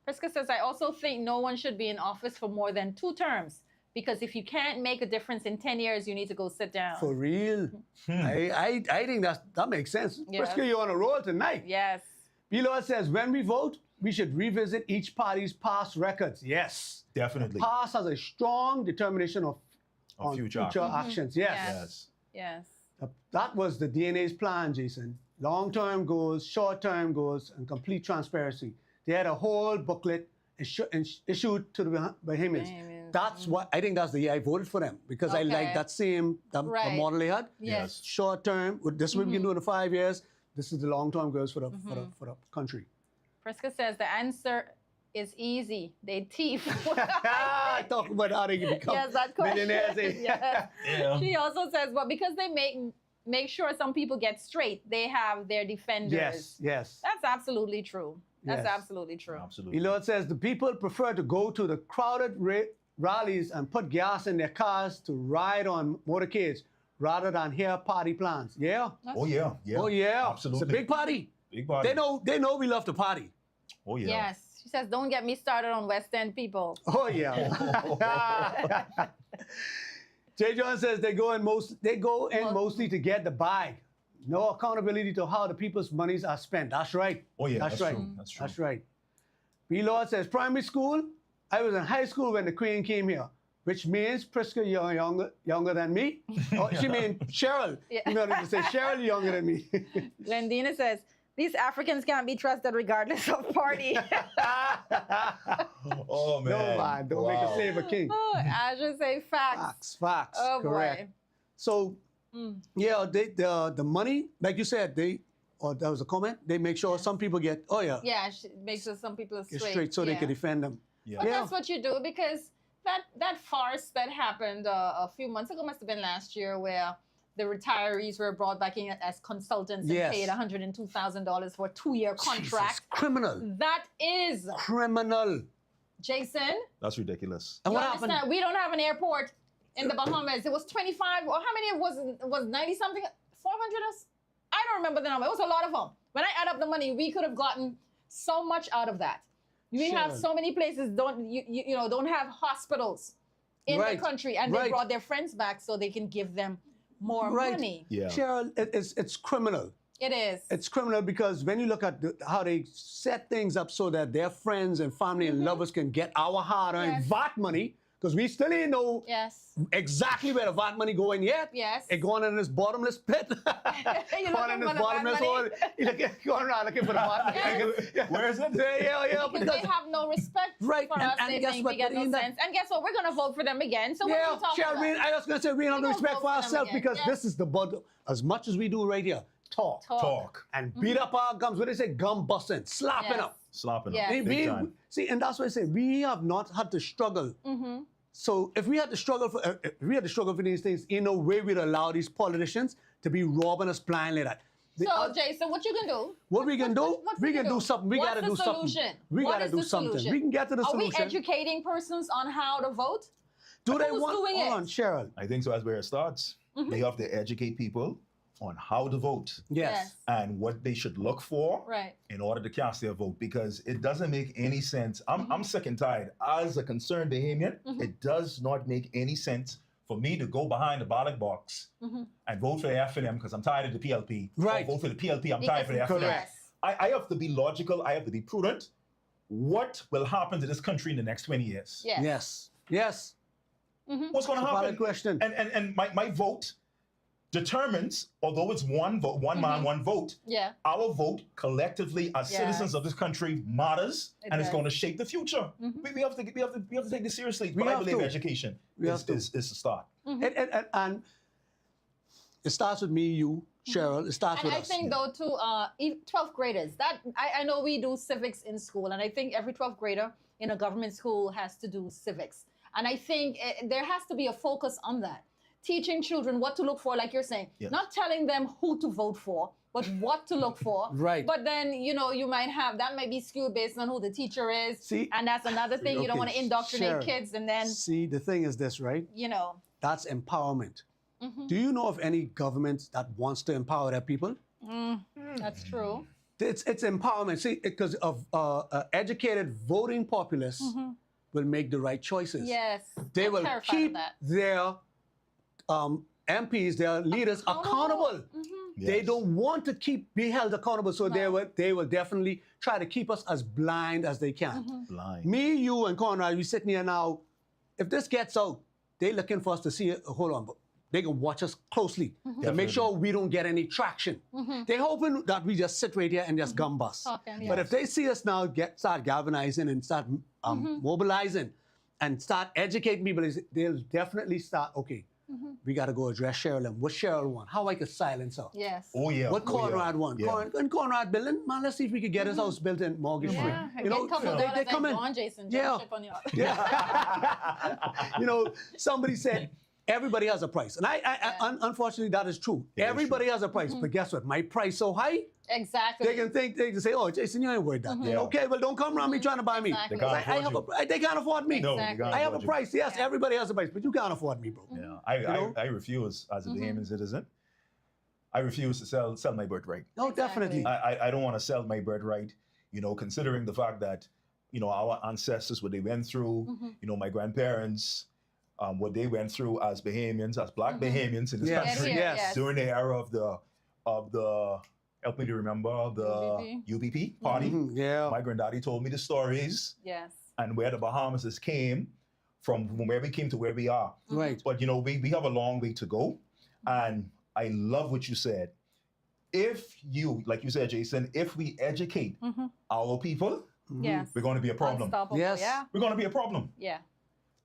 Priska says, I also think no one should be in office for more than 2 terms, because if you can't make a difference in 10 years, you need to go sit down.
For real. I think that makes sense.
Yes.
Priska, you're on a roll tonight.
Yes.
Below it says when we vote, we should revisit each party's past records. Yes.
Definitely.
Past has a strong determination on
future
actions. Yes.
Yes.
Yes.
That was the DNA's plan, Jason. Long-term goals, short-term goals, and complete transparency. They had a whole booklet issued to the Bahamians.
Bahamians,
That's what I think. That's the year I voted for them because I like
Okay.
that same the
Right.
model they had.
Yes.
Short-term. This is what we can do in the 5 years. This is the long-term goals for the country.
Priska says the answer is easy. They thief.
Talk about how they can become
Yes, that question.
millionaires. Eh?
Yes.
Yeah.
She also says, well, because they make make sure some people get straight, they have their defenders.
Yes.
That's absolutely true. That's
Yes.
absolutely true.
Absolutely.
Elon says the people prefer to go to the crowded rallies and put gas in their cars to ride on motorcades rather than hear party plans. Yeah.
Oh yeah. Yeah.
Oh yeah.
Absolutely.
It's a big party.
Big party.
They know we love to party.
Oh yeah.
Yes. She says, don't get me started on West End people.
Oh yeah. Jay John says they go in mostly to get the bag. No accountability to how the people's monies are spent. That's right.
Oh yeah.
That's right.
True. That's true.
That's right. B Lord says primary school. I was in high school when the Queen came here, which means Priska younger than me. Oh, she means Cheryl.
Yeah.
You know what I mean? Say Cheryl younger than me.
Glendina says, these Africans can't be trusted regardless of party.
Oh man.
No man, don't make a slave a king.
Oh, I should say facts.
Facts.
Oh,
Correct.
boy.
So, yeah, the money, like you said, that was a comment. They make sure some people get,
Yeah, she makes sure some people are
get
straight.
straight so they
yeah.
can defend them.
Yeah.
But that's what you do, because that farce that happened a few months ago, must have been last year, where the retirees were brought back in as consultants and
Yes.
paid $102,000 for a 2-year contract.
Jesus, criminal.
That is,
Criminal.
Jason,
That's ridiculous.
And
you
what
understand?
happened?
We don't have an airport in the Bahamas. It was 25, or how many was 90 something? 400 or I don't remember the number. It was a lot of them. When I add up the money, we could have gotten so much out of that. We have
Sure.
so many places don't have hospitals in
Right.
the country, and they
Right.
brought their friends back so they can give them more
Right.
money.
Yeah.
Cheryl, it's criminal.
It is.
It's criminal because when you look at how they set things up so that their friends and family and lovers can get our hard-earned
Yes.
VAT money, because we still ain't know
Yes.
exactly where the VAT money going yet.
Yes.
It going in this bottomless pit.
You're
going in
looking for
this
the VAT
bottomless
money?
hole. Going around looking for the VAT money.
Yes.
Where is it?
Yeah.
Because they have no respect
Right,
for
and-
us.
and
They
guess
think
what?
we get no
In that-
sense. And guess what? We're going to vote for them again. So what are
Yeah,
you talking
Cheryl,
about?
I was going to say we don't
We
have
don't
respect
vote
for
for them
ourselves
again.
because
Yes.
this is the bud. As much as we do right here, talk.
Talk.
And beat up our gums. What they say? Gum busting, slapping
Yes.
up.
Slapping
Yes.
them. Big time.
See, and that's why I say we have not had to struggle. So if we had to struggle for these things, in no way we'd allow these politicians to be robbing us blindly. That.
So, Jason, what you can do?
What we can do?
What
We can do something. We
What's
gotta
the
do something.
solution?
We
What
gotta
is
do
the
something.
solution?
We can get to the
Are
solution.
we educating persons on how to vote?
Do they
Who's
want?
doing
Hold
it?
on, Cheryl.
I think so. That's where it starts. They have to educate people on how to vote
Yes.
and what they should look for
Right.
in order to cast their vote, because it doesn't make any sense. I'm sick and tired. As a concerned Bahamian, it does not make any sense for me to go behind the ballot box and vote for the FNM because I'm tired of the PLP.
Right.
Or vote for the PLP, I'm tired for the
Because-
FNM.
Yes.
I have to be logical. I have to be prudent. What will happen to this country in the next 20 years?
Yes.
Yes.
What's going to
It's a
happen?
valid question.
And my vote determines, although it's one vote, one man, one vote,
Yeah.
our vote collectively as
Yes.
citizens of this country matters,
It
and it's
does.
going to shape the future. We have to take this seriously.
We
But I
have
believe
to.
education
We have
is the start.
And it starts with me, you, Cheryl. It starts
And
with
I
us.
think though too, 12th graders. That I know we do civics in school, and I think every 12th grader in a government school has to do civics. And I think there has to be a focus on that, teaching children what to look for, like you're saying,
Yes.
not telling them who to vote for, but what to look for.
Right.
But then you might have that might be skewed based on who the teacher is.
See-
and that's another thing. You don't
Okay,
want to indoctrinate
Cheryl.
kids, and then
See, the thing is this, right? That's empowerment.
Mm-hmm.
Do you know of any government that wants to empower their people?
that's true.
It's empowerment. See, because of educated voting populace will make the right choices.
Yes.
They
I'm
will
terrified of
keep
that.
their MPs, their leaders accountable. They
Yes.
don't want to be held accountable, so
No.
they will definitely try to keep us as blind as they can.
Blind.
Me, you, and Conrad, we sitting here now. If this gets out, they looking for us to see it. Hold on, but they can watch us closely to make
Definitely.
sure we don't get any traction. They hoping that we just sit right here and just gum bust.
Talking,
But
yes.
if they see us now start galvanizing and start mobilizing and start educating people, they'll definitely start, okay, we got to go address Cheryl and what Cheryl want, how I could silence her.
Yes.
Oh yeah.
What
Oh, yeah.
Conrad want.
Yeah.
Conrad building, man, let's see if we could get his house built and mortgage free.
Yeah, get a couple
they
dollars
come
and
in.
go on, Jason.
Yeah.
Jump ship on your.
Yeah. Somebody said, everybody has a price. And unfortunately, that is true.
Yeah,
everybody has a price. But guess what? My price so high,
Exactly.
they can say, oh, Jason, you ain't worth that.
Yeah.
Okay, well, don't come around me trying to buy me.
Exactly.
They can't
I have
afford
they can't afford me.
No,
Exactly.
they can't
I have a
afford you.
price. Yes,
Yeah.
everybody has a price, but you can't afford me, bro.
Yeah,
know?
I refuse as a Bahamian citizen. I refuse to sell my birthright.
No,
Exactly.
definitely.
I don't want to sell my birthright. You know, considering the fact that, you know, our ancestors, what they went through, you know, my grandparents, what they went through as Bahamians, as Black Bahamians in this
Yes.
country,
Yes, yes.
during the era of the help me to remember the UBP party.
Mhm, yeah.
My granddaddy told me the stories
Yes.
and where the Bahamas came from where we came to where we are.
Right.
But you know, we have a long way to go. And I love what you said. If you, like you said, Jason, if we educate our people,
Yes.
we're going to be a problem.
Unstoppable.
Yes.
Yeah.
We're going to be a problem.
Yeah.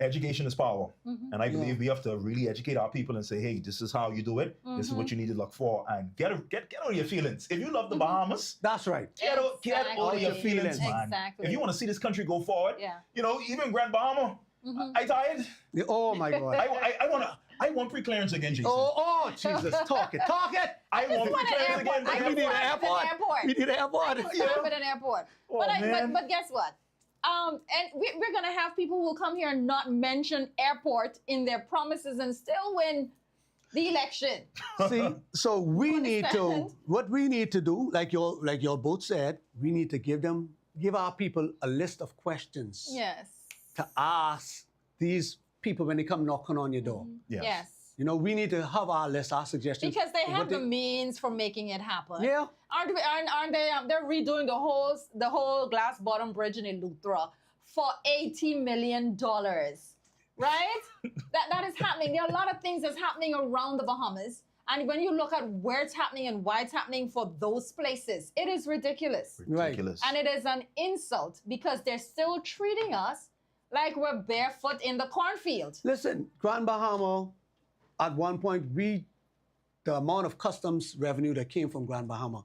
Education is power. And I believe
Yeah.
we have to really educate our people and say, hey, this is how you do it. This is what you need to look for. And get out your feelings. If you love the Bahamas,
That's right.
get out of your
Exactly.
feelings, man.
Exactly.
If you want to see this country go forward,
Yeah.
you know, even Grand Bahama, I tired.
Oh, my God.
I want pre-clearance again, Jason.
Oh, Jesus. Talk it. Talk it.
I want
want an
pre-clearance
airport.
again.
I
man.
We need an
want an
airport.
airport.
We need an airport.
Stop at an airport.
Oh, man.
but guess what? And we're gonna have people who will come here and not mention airport in their promises and still win the election.
See, so we need to,
Understand?
what we need to do, like you both said, we need to give our people a list of questions
Yes.
to ask these people when they come knocking on your door.
Yes.
You know, we need to have our list, our suggestions.
Because they
of
have
what
the means for making it happen.
Yeah.
Aren't they? They're redoing the whole glass bottom bridge in Eleuthera for $80 million, right? that is happening. There are a lot of things that's happening around the Bahamas, and when you look at where it's happening and why it's happening for those places, it is ridiculous,
Right.
Ridiculous.
and it is an insult because they're still treating us like we're barefoot in the cornfield.
Listen, Grand Bahama, at one point, the amount of customs revenue that came from Grand Bahama,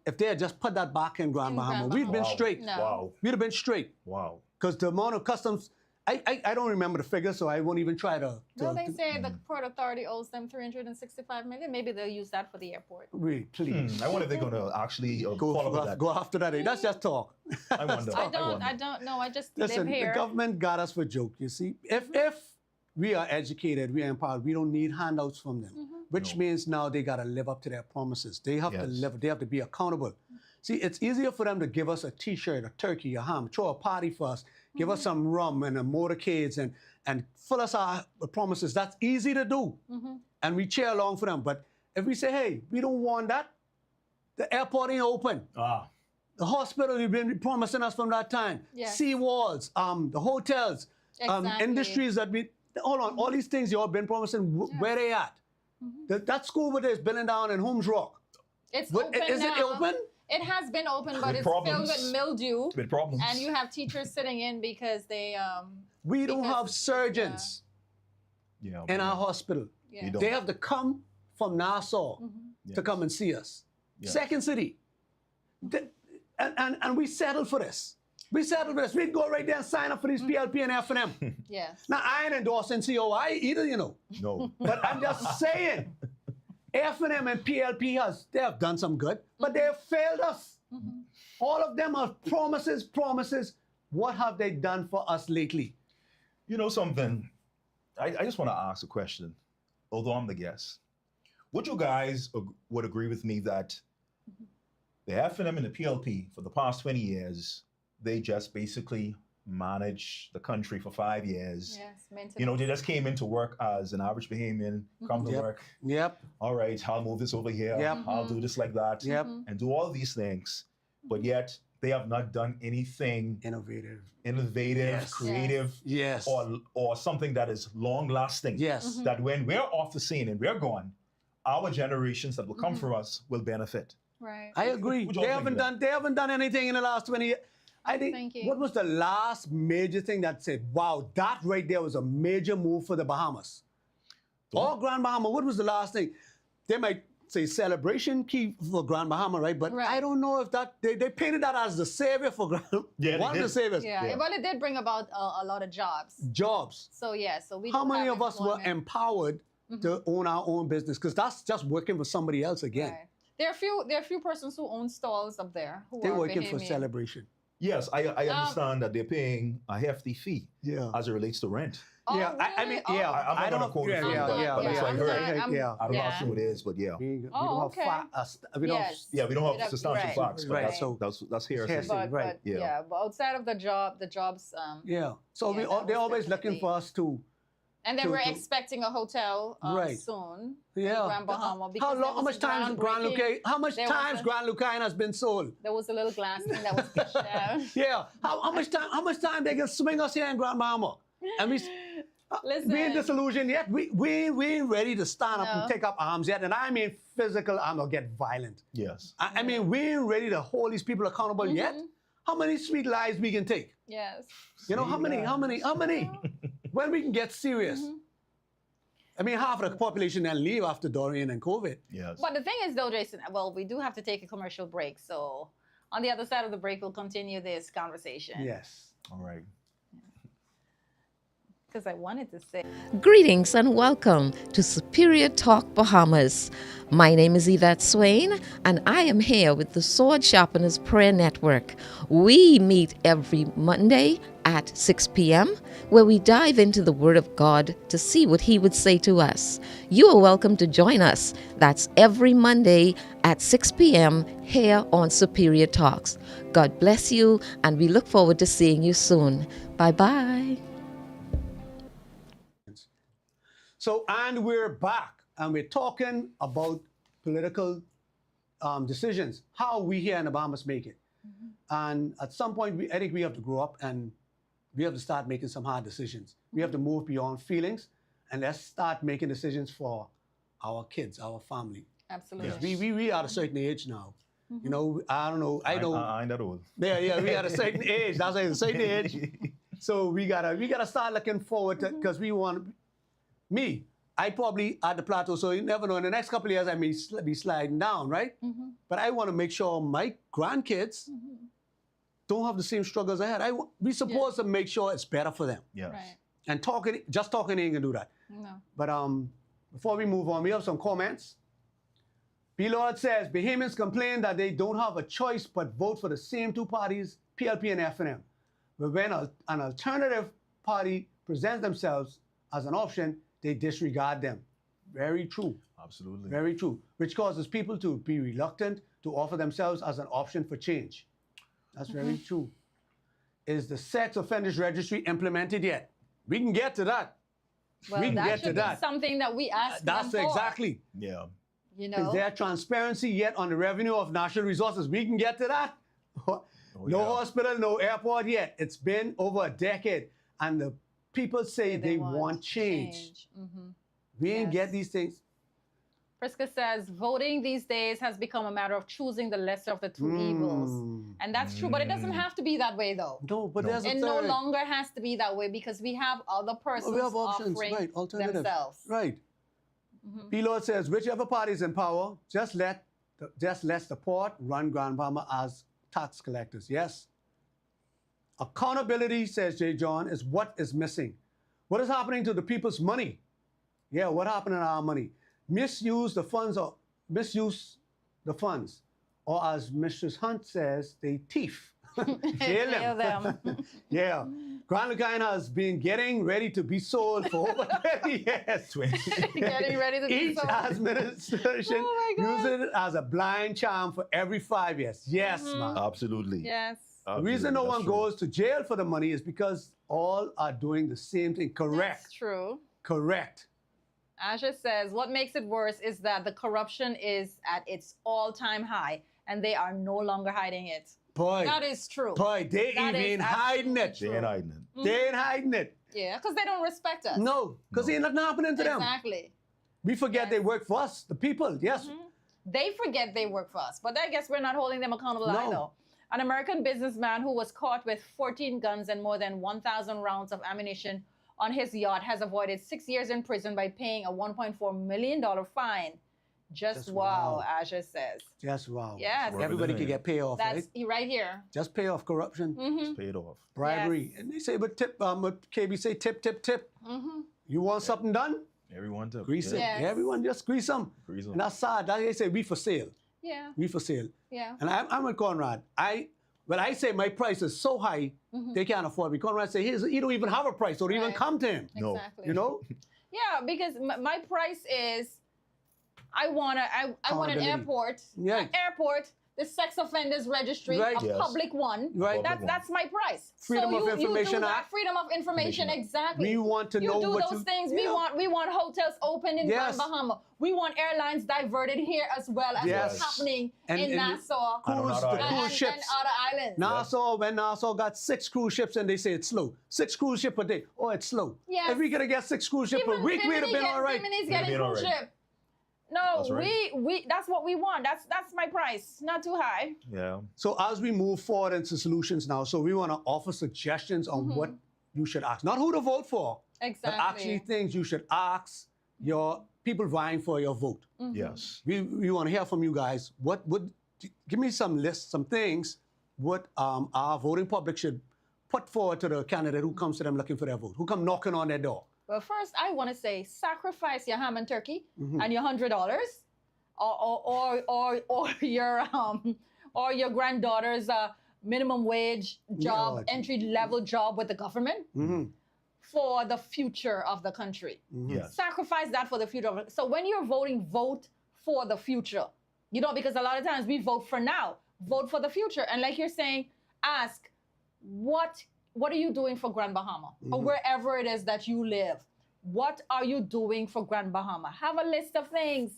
if they had just put that back in Grand
In
Bahama,
Grand
we'd been
Bahama.
straight.
No.
Wow.
We'd have been straight.
Wow.
Because the amount of customs, I don't remember the figure, so I won't even try to.
Well, they say the Port Authority owes them $365 million. Maybe they'll use that for the airport.
Really, please.
I wonder if they're going to actually follow with that.
Go after that. That's just talk.
I wonder.
I
wonder.
don't know. I just
Listen,
live here.
the government got us for joke, you see. If we are educated, we are empowered, we don't need handouts from them, which means now they got to live up to their promises. They have to
Yes.
live, they have to be accountable. See, it's easier for them to give us a t-shirt, a turkey, a ham, throw a party for us, give us some rum and a motorcades and fill us our promises. That's easy to do. And we cheer along for them. But if we say, hey, we don't want that, the airport ain't open. The hospital you've been promising us from that time.
Yes.
Sea walls, the hotels,
Exactly.
industries that we, hold on, all these things you all been promising, where they at? That school over there is building down in Holmes Rock.
It's
What,
open
is
now.
it open?
It has been open, but
With
it's
problems.
filled with mildew.
With problems.
And you have teachers sitting in because they
We don't
Because
have surgeons
Yeah,
in our hospital.
yeah.
You don't.
They have to come from Nassau to come and see us.
Yes.
Second city. And we settled for this. We settled for this. We'd go right there and sign up for these PLP and F&M.
Yes.
Now, I ain't endorsing COI either, you know.
No.
But I'm just saying, F&M and PLP they have done some good, but they have failed us. All of them are promises. What have they done for us lately?
You know something? I just want to ask a question, although I'm the guest. Would you guys would agree with me that the F&M and the PLP for the past 20 years, they just basically managed the country for 5 years?
Yes. Maintenance.
You know, they just came into work as an average Bahamian, come to
Yep.
work.
Yep.
All right, I'll move this over here.
Yep.
I'll do this like that.
Yep.
And do all these things. But yet, they have not done anything
Innovative.
innovative,
Yes.
creative,
Yes.
or something that is long lasting.
Yes.
That when we're off the scene and we're gone, our generations that will come for us will benefit.
Right.
I agree.
Would you all
They
think
haven't done anything in the last 20 years. I think,
Thank you.
what was the last major thing that said, wow, that right there was a major move for the Bahamas? Or Grand Bahama, what was the last thing? They might say celebration key for Grand Bahama, right? But
Right.
I don't know if that they painted that as the savior for Grand.
Yeah, they
one of the
did.
saviors.
Yeah.
Yeah.
Well, it did bring about a lot of jobs.
Jobs.
So yeah, so we.
How
do
many
have
of us were
employment.
empowered to own our own business? Because that's just working for somebody else again.
Right. There are a few persons who own stalls up there who
They're
are
working for
Bahamian.
celebration.
Yes, I understand that they're paying a hefty fee
Yeah.
as it relates to rent.
Oh,
Yeah, I mean,
really?
yeah,
Oh,
I'm not
I don't
gonna quote
yeah,
it for you,
yeah,
but
yeah,
that's what I
yeah,
heard.
yeah, yeah.
I don't know
Yeah.
how true it is, but yeah.
We
Oh,
don't
okay.
we don't
Yes.
Yeah, we don't have
Right.
substantial
Right.
facts, but
Right.
that's,
So-
that's hearsay.
hearsay.
But,
Right.
but
Yeah.
yeah, but outside of the jobs.
Yeah. So
Yeah, that
they're
was
always looking
definitely-
for us to
And then
to-
we're
to-
expecting a hotel
Right.
soon.
yeah.
In Grand Bahama.
How
because there
long? How
was
much
a
time Grand
groundbreaking-
Lucay? How much
there was
times
a-
Grand Lucay has been sold?
There was a little glass thing that was pitched down.
Yeah. How much time? How much time they can swing us here in Grand Bahama? And we
Listen.
ain't disillusioned yet. We ain't ready to stand up
No.
and take up arms yet. And I mean physical arms or get violent.
Yes.
I mean we ain't ready to hold these people accountable yet. How many sweet lives we can take?
Yes.
You know how many? How many? How many? When we can get serious? I mean, half of the population then leave after Dorian and COVID.
Yes.
But the thing is, though, Jason, well, we do have to take a commercial break. So on the other side of the break, we'll continue this conversation.
Yes.
All right.
Because I wanted to say.
Greetings and welcome to Superior Talk Bahamas. My name is Yvette Swain, and I am here with the Sword Sharpeners Prayer Network. We meet every Monday at 6 p.m., where we dive into the Word of God to see what He would say to us. You are welcome to join us. That's every Monday at 6 p.m. here on Superior Talks. God bless you, and we look forward to seeing you soon. Bye-bye.
So, and we're back, and we're talking about political decisions, how we here in the Bahamas make it. And at some point, I think we have to grow up and we have to start making some hard decisions. We have to move beyond feelings and let's start making decisions for our kids, our family.
Absolutely.
Yes.
We are at a certain age now. You know, I don't know. I know.
I ain't that old.
Yeah, we at a certain age. That's like a certain age. So we gotta start looking forward to because we want. Me, I probably at the plateau, so you never know. In the next couple of years, I may be sliding down, right? But I want to make sure my grandkids don't have the same struggles I had. We supposed to make sure it's better for them.
Yes.
Right.
And just talking ain't gonna do that.
No.
But before we move on, we have some comments. B. Lord says, Bahamians complain that they don't have a choice but vote for the same two parties, PLP and FNM. But when an alternative party presents themselves as an option, they disregard them. Very true.
Absolutely.
Very true. Which causes people to be reluctant to offer themselves as an option for change. That's very true. Is the sex offenders registry implemented yet? We can get to that.
Well,
we can
that
get
should
to
be
that.
something that we ask
That's
them for.
exactly.
Yeah.
You
Is
know.
there transparency yet on the revenue of natural resources? We can get to that. No
yeah.
hospital, no airport yet. It's been over a decade. And the people say they want change. We ain't
Yes.
get these things.
Priska says, voting these days has become a matter of choosing the lesser of the two evils. And that's true, but it doesn't have to be that way, though.
No, but there's a
It
third.
no longer has to be that way because we have other persons
We have options,
offering
right? Alternatives.
themselves.
Right. P-Lord says, whichever party is in power, just let the port run Grand Bahama as tax collectors. Yes. Accountability, says J. John, is what is missing. What is happening to the people's money? Yeah, what happened to our money? Misuse the funds. Or as Mistress Hunt says, they thief. Jail
Jail
them.
them.
Yeah. Grand Lucayne has been getting ready to be sold for over 20 years.
Getting ready to be
Each
sold.
administration
Oh my God.
uses it as a blind charm for every 5 years. Yes, man.
Absolutely.
Yes.
The reason no
Absolutely,
one
that's true.
goes to jail for the money is because all are doing the same thing. Correct.
That's true.
Correct.
Asha says, what makes it worse is that the corruption is at its all-time high and they are no longer hiding it.
Boy,
That is true.
boy, they
That
ain't
is
hiding it.
absolutely
They ain't hiding it.
They ain't hiding it.
Yeah, because they don't respect us.
No, because ain't nothing happening to them.
Exactly.
We forget
Yes.
they work for us, the people. Yes.
They forget they work for us, but I guess we're not holding them accountable
No.
either. An American businessman who was caught with 14 guns and more than 1,000 rounds of ammunition on his yacht has avoided 6 years in prison by paying a $1.4 million fine. Just
Just
wow,
wow.
Asha says.
Just wow.
Yes.
Rub it
Everybody
in.
can get paid off,
That's
right?
right here.
Just pay off corruption,
Mm-hmm.
Paid off.
bribery.
Yes.
And they say, but tip, what KB say, tip, tip, tip.
Mm-hmm.
You want something done?
Everyone to
Grease it.
Yes.
Everyone just grease them.
Grease 'em.
And that's sad. That they say, we for sale.
Yeah.
We for sale.
Yeah.
And I'm with Conrad. When I say my price is so high, they can't afford me. Conrad say, he don't even have a price, so don't even
Right.
come to him.
No.
Exactly.
You know?
Yeah, because my price is, I want an
Accountability.
airport.
Yeah.
An airport, the sex offenders registry,
Right.
a
Yes.
public one.
Right.
That's my price.
Freedom
so
of
you
Information
do that,
Act.
Freedom of information, exactly.
We want to know
you do
what
those
you-
things.
Yeah.
We want hotels open in
Yes.
Grand Bahama. We want airlines diverted here as well as
Yes.
what's happening
And-
in
and
Nassau
And on
Cruise,
other
the
islands.
cruise ships.
and other islands.
Nassau, when Nassau got 6 cruise ships and they say it's slow. 6 cruise ships a day. Oh, it's slow.
Yes.
If we could have got 6 cruise ships a week, we'd have been all right.
Bimini's
We'd have
getting
been all
cruise
right.
ship. No,
That's right.
we that's what we want. That's my price. Not too high.
Yeah.
So as we move forward into solutions now, so we want to offer suggestions on what you should ask. Not who to vote for,
Exactly.
but actually things you should ask your people vying for your vote.
Yes.
We want to hear from you guys. What would give me some lists, some things what our voting public should put forward to the candidate who comes to them looking for their vote, who come knocking on their door.
Well, first I want to say sacrifice your ham and turkey and your $100, or your granddaughter's minimum wage job,
Yeah.
entry level job with the government for the future of the country.
Yes.
Sacrifice that for the future. So when you're voting, vote for the future. You know, because a lot of times we vote for now, vote for the future. And like you're saying, ask what are you doing for Grand Bahama or wherever it is that you live? What are you doing for Grand Bahama? Have a list of things.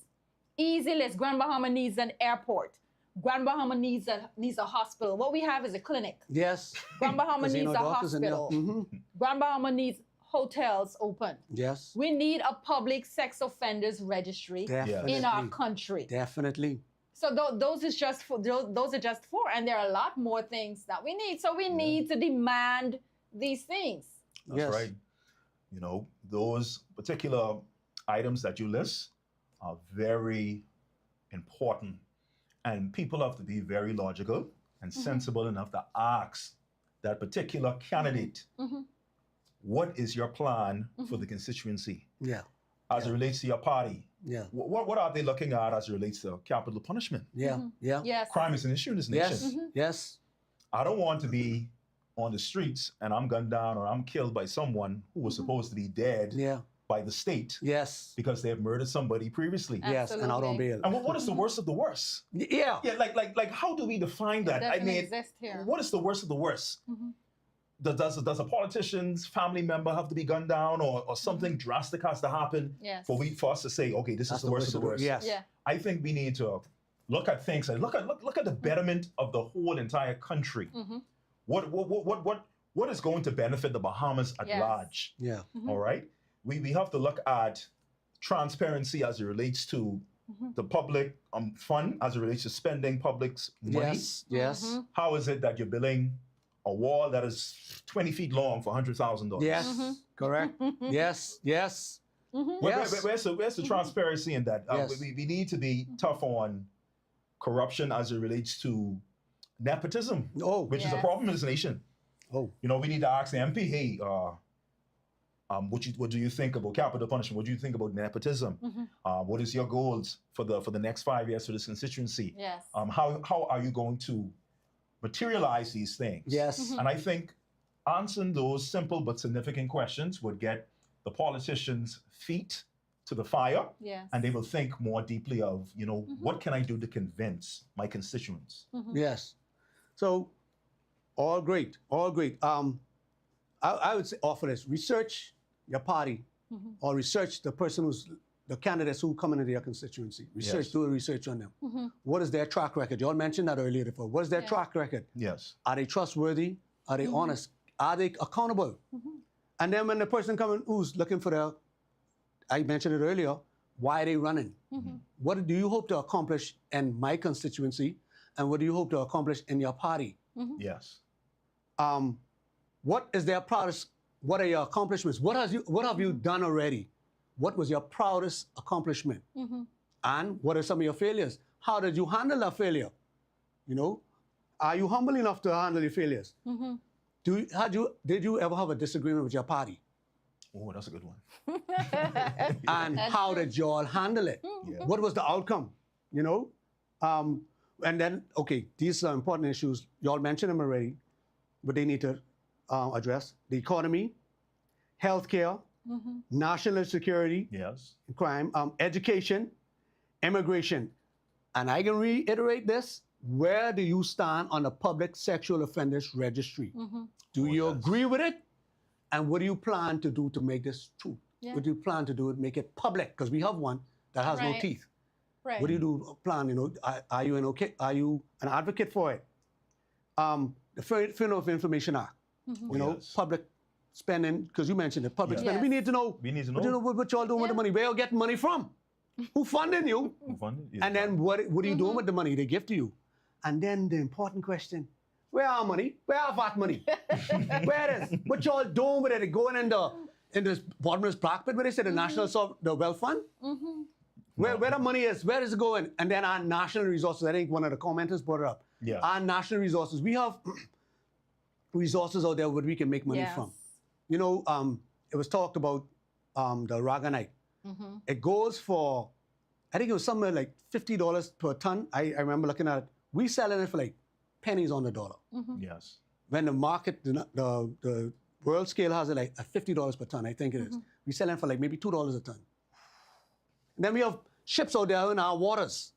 Easy list. Grand Bahama needs an airport. Grand Bahama needs a hospital. What we have is a clinic.
Yes.
Grand Bahama
Casino
needs a
doctors in there.
hospital. Grand Bahama needs hotels open.
Yes.
We need a public sex offenders registry
Definitely.
in our country.
Definitely.
So those are just four, and there are a lot more things that we need. So we need to demand these things.
That's
Yes.
right. You know, those particular items that you list are very important. And people have to be very logical and sensible enough to ask that particular candidate, what is your plan for the constituency
Yeah.
as it relates to your party?
Yeah.
What are they looking at as it relates to capital punishment?
Yeah. Yeah.
Yes.
Crime is an issue in this nation.
Yes. Yes.
I don't want to be on the streets and I'm gunned down or I'm killed by someone who was supposed to be dead
Yeah.
by the state
Yes.
because they have murdered somebody previously.
Yes. And out on
Absolutely.
bail.
And what is the worst of the worst?
Yeah.
Yeah, like how do we define that?
It doesn't
I mean,
exist here.
what is the worst of the worst? Does a politician's family member have to be gunned down or something drastic has to happen
Yes.
for us to say, okay, this
That's
is the worst of the worst?
Yes.
Yeah.
I think we need to look at things and look at the betterment of the whole entire country. What is going to benefit the Bahamas at
Yes.
large?
Yeah.
All right. We have to look at transparency as it relates to the public fund, as it relates to spending public's money.
Yes. Yes.
How is it that you're billing a wall that is 20 feet long for $100,000?
Yes. Correct. Yes. Yes. Yes.
Where's the transparency in that?
Yes.
We need to be tough on corruption as it relates to nepotism,
Oh.
which is a
Yes.
problem in this nation.
Oh.
You know, we need to ask the MP, hey, what do you think about capital punishment? What do you think about nepotism? What is your goals for the next 5 years for this constituency?
Yes.
How are you going to materialize these things?
Yes.
And I think answering those simple but significant questions would get the politicians' feet to the fire,
Yes.
and they will think more deeply of, you know, what can I do to convince my constituents?
Yes. So, all great, all great. I would say offer this: research your party, or research the person the candidates who come into your constituency. Research,
Yes.
do a research on them. What is their track record? You all mentioned that earlier before. What is their
Yeah.
track record?
Yes.
Are they trustworthy? Are they honest? Are they accountable? And then when the person coming who's looking for I mentioned it earlier, why are they running? What do you hope to accomplish in my constituency? And what do you hope to accomplish in your party?
Yes.
What is their proudest? What are your accomplishments? What have you done already? What was your proudest accomplishment? And what are some of your failures? How did you handle that failure? You know, are you humble enough to handle your failures? Did you ever have a disagreement with your party?
Oh, that's a good one.
And how did you all handle it?
Yeah.
What was the outcome? You know? And then, okay, these are important issues. You all mentioned them already, but they need to address the economy, healthcare, national security,
Yes.
crime, education, immigration. And I can reiterate this. Where do you stand on the public sexual offenders registry? Do you
yes.
agree with it? And what do you plan to do to make this true?
Yeah.
What do you plan to do to make it public? Because we have one that has no
Right.
teeth.
Right.
What do you do? Plan? You know, are you an advocate for it? The Freedom of Information Act. You know,
Yes.
public spending. Because you mentioned it, public
Yeah.
spending. We need to know.
We need to
What do you
know.
know what y'all doing with the
Yeah.
money? Where y'all getting money from? Who funding you?
Who funded it?
And then what are you doing with the money they give to you? And then the important question, where our money? Where our VAT money? Where it is? What y'all doing with it? It going in this bottomless black pit where they say the the wealth fund? Where the money is, where is it going? And then our national resources, I think one of the commenters brought it up.
Yeah.
Our national resources, we have resources out there where we can make money
Yes.
from. You know, it was talked about the Raganite. It goes for, I think it was somewhere like $50 per ton. I remember looking at it. We selling it for like pennies on the dollar.
Yes.
When the market, the world scale has it like at $50 per ton, I think it is. We selling it for like maybe $2 a ton. And then we have ships out there in our waters.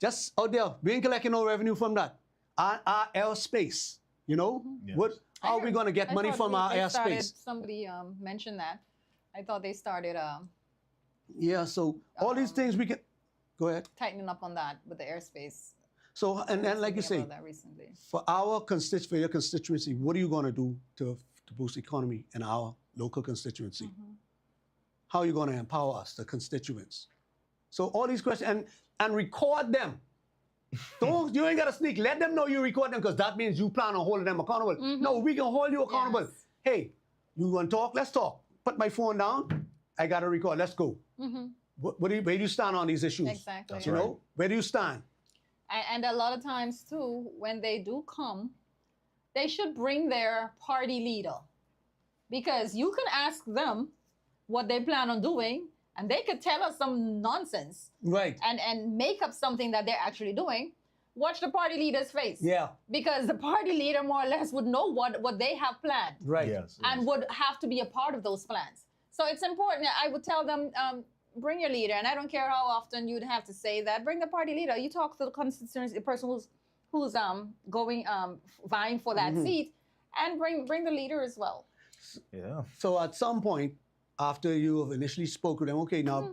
Just out there. We ain't collecting no revenue from that. Our airspace, you know?
Yes.
How are we going to get
I
money
thought
from our
they started-
airspace?
Somebody mentioned that. I thought they started
Yeah, so all these things we can, go ahead.
tightening up on that with the airspace.
So, and then like you
Thinking
say,
about that recently.
for your constituency, what are you going to do to boost the economy in our local constituency? How are you going to empower us, the constituents? So all these questions, and record them. You ain't got to sneak. Let them know you record them because that means you plan on holding them accountable. No, we can hold you accountable.
Yes.
Hey, you want to talk? Let's talk. Put my phone down. I got to record. Let's go. Where do you stand on these issues?
Exactly.
That's
You
right.
know, where do you stand?
And a lot of times too, when they do come, they should bring their party leader, because you can ask them what they plan on doing, and they could tell us some nonsense
Right.
and make up something that they're actually doing. Watch the party leader's face.
Yeah.
Because the party leader more or less would know what they have planned
Right.
Yes.
and would have to be a part of those plans. So it's important. I would tell them, bring your leader, and I don't care how often you'd have to say that. Bring the party leader. You talk to the constituency, the person who's going vying for that seat, and bring the leader as well.
Yeah.
So at some point, after you have initially spoke with them, okay, now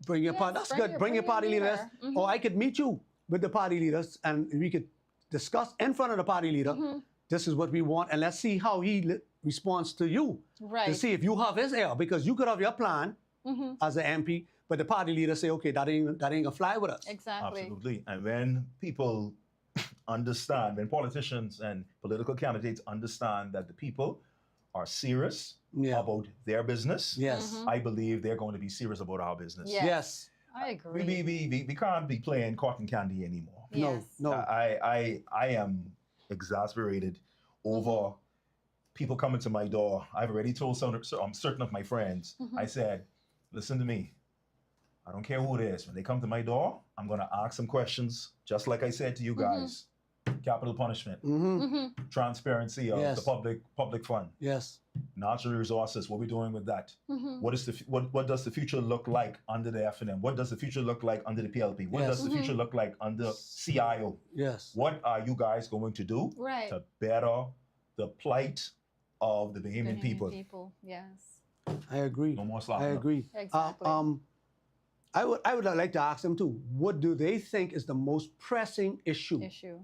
bring your
Yes,
party. That's
bring
good.
your-
Bring your
bring your
party leaders.
leader.
Or I could meet you with the party leaders and we could discuss in front of the party leader, this is what we want, and let's see how he responds to you. To
Right.
see if you have his ear, because you could have your plan as an MP, but the party leader say, okay, that ain't gonna fly with us.
Exactly.
Absolutely. And when people understand, when politicians and political candidates understand that the people are serious
Yeah.
about their business,
Yes.
Mm-hmm.
I believe they're going to be serious about our business.
Yes.
Yes.
I agree.
We can't be playing cotton candy anymore.
Yes.
No.
I am exasperated over people coming to my door. I've already told certain of my friends, I said, listen to me. I don't care who it is. When they come to my door, I'm going to ask some questions, just like I said to you guys. Capital punishment, transparency of
Yes.
the public fund,
Yes.
natural resources. What we're doing with that? What is what does the future look like under the FNM? What does the future look like under the PLP? What
Yes.
does the future look like under CIO?
Yes.
What are you guys going to do
Right.
to better the plight of the Bahamian people?
Yes.
I agree.
No more
I
slapping up.
agree.
Exactly.
I would like to ask them too. What do they think is the most pressing issue
Issue.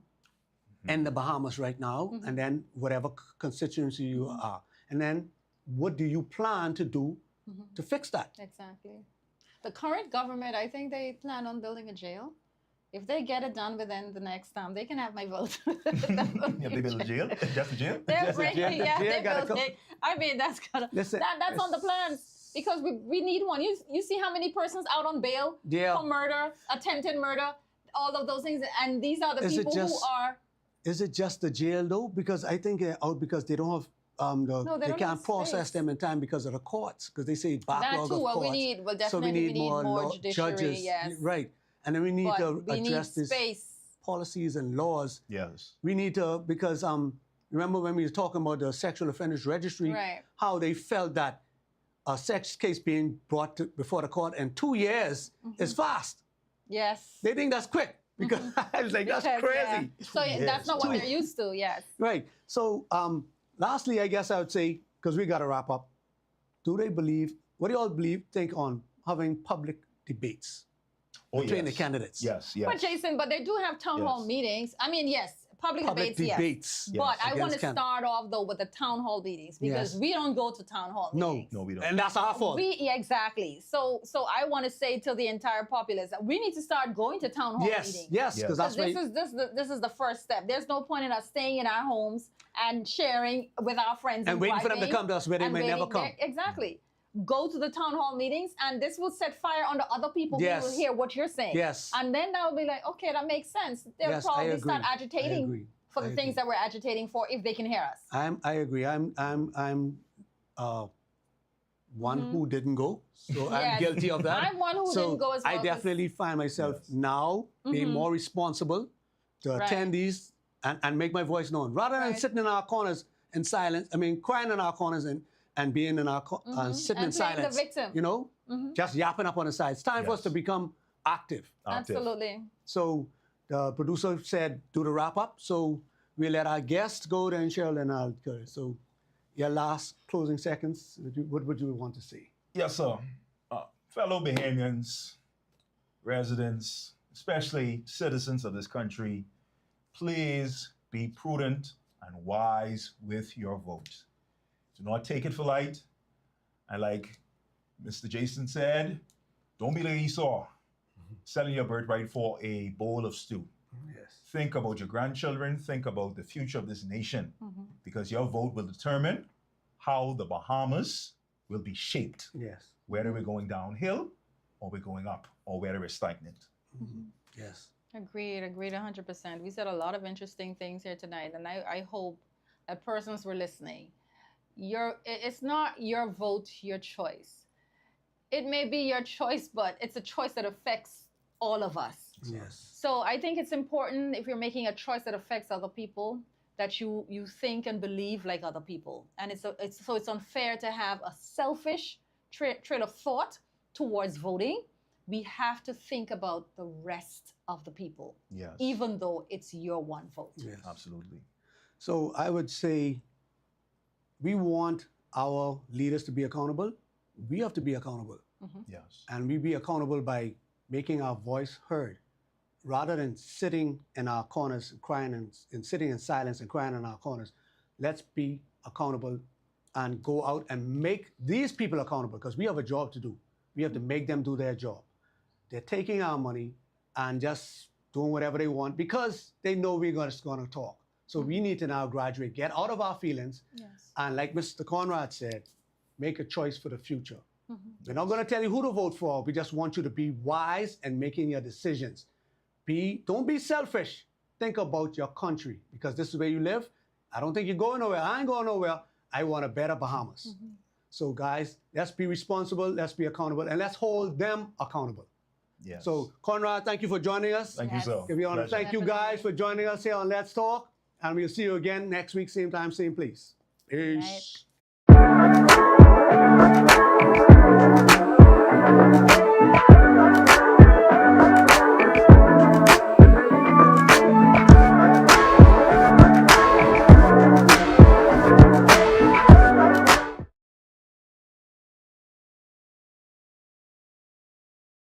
in the Bahamas right now? And then whatever constituency you are, and then what do you plan to do to fix that?
Exactly. The current government, I think they plan on building a jail. If they get it done within the next time, they can have my vote.
Yeah, they build a jail. Just a jail.
They're
Just a
bringing,
jail. The
yeah,
jail
they
gotta
built
come.
it. I mean, that's
Listen,
that's on the plans. Because we need one. You see how many persons out on bail
Yeah.
for murder, attempted murder, all of those things, and these are the
Is it
people who
just-
are.
Is it just the jail though? Because I think they're out because they don't have
No, they
they
don't
can't
have
process
space.
them in time because of the courts. Because they say backlog
That
of
too. Well,
courts.
we need. Well,
so
definitely
we need more,
judiciary.
judges.
Yes.
Right. And then we need
But
to
we need
address this
space.
policies and laws.
Yes.
We need to, because remember when we were talking about the sexual offenders registry,
Right.
how they felt that a sex case being brought before the court in 2 years
Mm-hmm.
is fast.
Yes.
They think that's quick because I was like, that's
Because, yeah.
crazy.
So that's not what
Yes.
they're used to. Yes.
Right. So lastly, I guess I would say, because we got to wrap up, what do you all think on having public debates between the candidates?
Yes, yes.
But Jason, they do have town hall
Yes.
meetings. I mean, yes, public
Public
debates,
debates.
yes. But
Yes,
I want to
against
start off though with the town hall meetings because
Yes.
we don't go to town hall
No.
meetings.
No, we don't.
And that's our fault.
Yeah, exactly. So I want to say to the entire populace that we need to start going to town hall
Yes,
meetings.
yes, because that's
This
right.
this is the first step. There's no point in us staying in our homes and sharing with our friends
And waiting for them to
driving
come to us where they
and
may never
waiting
come.
there. Exactly. Go to the town hall meetings, and this will set fire under other people
Yes.
who will hear what you're saying.
Yes.
And then that will be like, okay, that makes sense. They'll
Yes, I
probably
agree.
start
I
agitating
agree.
for the
I
things
agree.
that we're agitating for if they can hear us.
I agree. I'm one who didn't go, so I'm
Mm-hmm. Yes.
guilty of that.
I'm one who
so
didn't go as well,
I
'cause-
definitely find myself now being more responsible to
Right.
attend these and make my voice known, rather than
Right.
sitting in our corners in silence. I mean, crying in our corners and being in our sitting
And
in
playing the
silence.
victim.
You know, just yapping up on the side. It's time for us
Yes.
to become active.
Active.
Absolutely.
So the producer said, do the wrap up. So we let our guests go, then Cheryl and I'll go. So your last closing seconds, what would you want to say?
Yes, sir. Fellow Bahamians, residents, especially citizens of this country, please be prudent and wise with your vote. Do not take it for light. And like Mr. Jason said, don't be like Esau, selling your birthright for a bowl of stew.
Yes.
Think about your grandchildren. Think about the future of this nation, because your vote will determine how the Bahamas will be shaped,
Yes.
whether we're going downhill or we're going up, or whether we're stagnant.
Yes.
Agreed 100%. We said a lot of interesting things here tonight, and I hope that persons were listening. It's not your vote, your choice. It may be your choice, but it's a choice that affects all of us.
Yes.
So I think it's important, if you're making a choice that affects other people, that you think and believe like other people. And it's unfair to have a selfish trail of thought towards voting. We have to think about the rest of the people,
Yes.
even though it's your one vote.
Yes.
Absolutely.
So I would say we want our leaders to be accountable. We have to be accountable.
Yes.
And we be accountable by making our voice heard rather than sitting in our corners and crying and sitting in silence and crying in our corners. Let's be accountable and go out and make these people accountable, because we have a job to do. We have to make them do their job. They're taking our money and just doing whatever they want because they know we're going to talk. So we need to now graduate, get out of our feelings,
Yes.
and like Mr. Conrad said, make a choice for the future. We're not going to tell you who to vote for. We just want you to be wise and making your decisions. Don't be selfish. Think about your country, because this is where you live. I don't think you're going nowhere. I ain't going nowhere. I want a better Bahamas. So guys, let's be responsible, let's be accountable, and let's hold them accountable.
Yes.
So Conrad, thank you for joining us.
thank
Yes.
you, sir.
Give you honor.
Pleasure.
Thank you guys for joining us here on Let's Talk. And we'll see you again next week, same time, same place. Peace.
Right.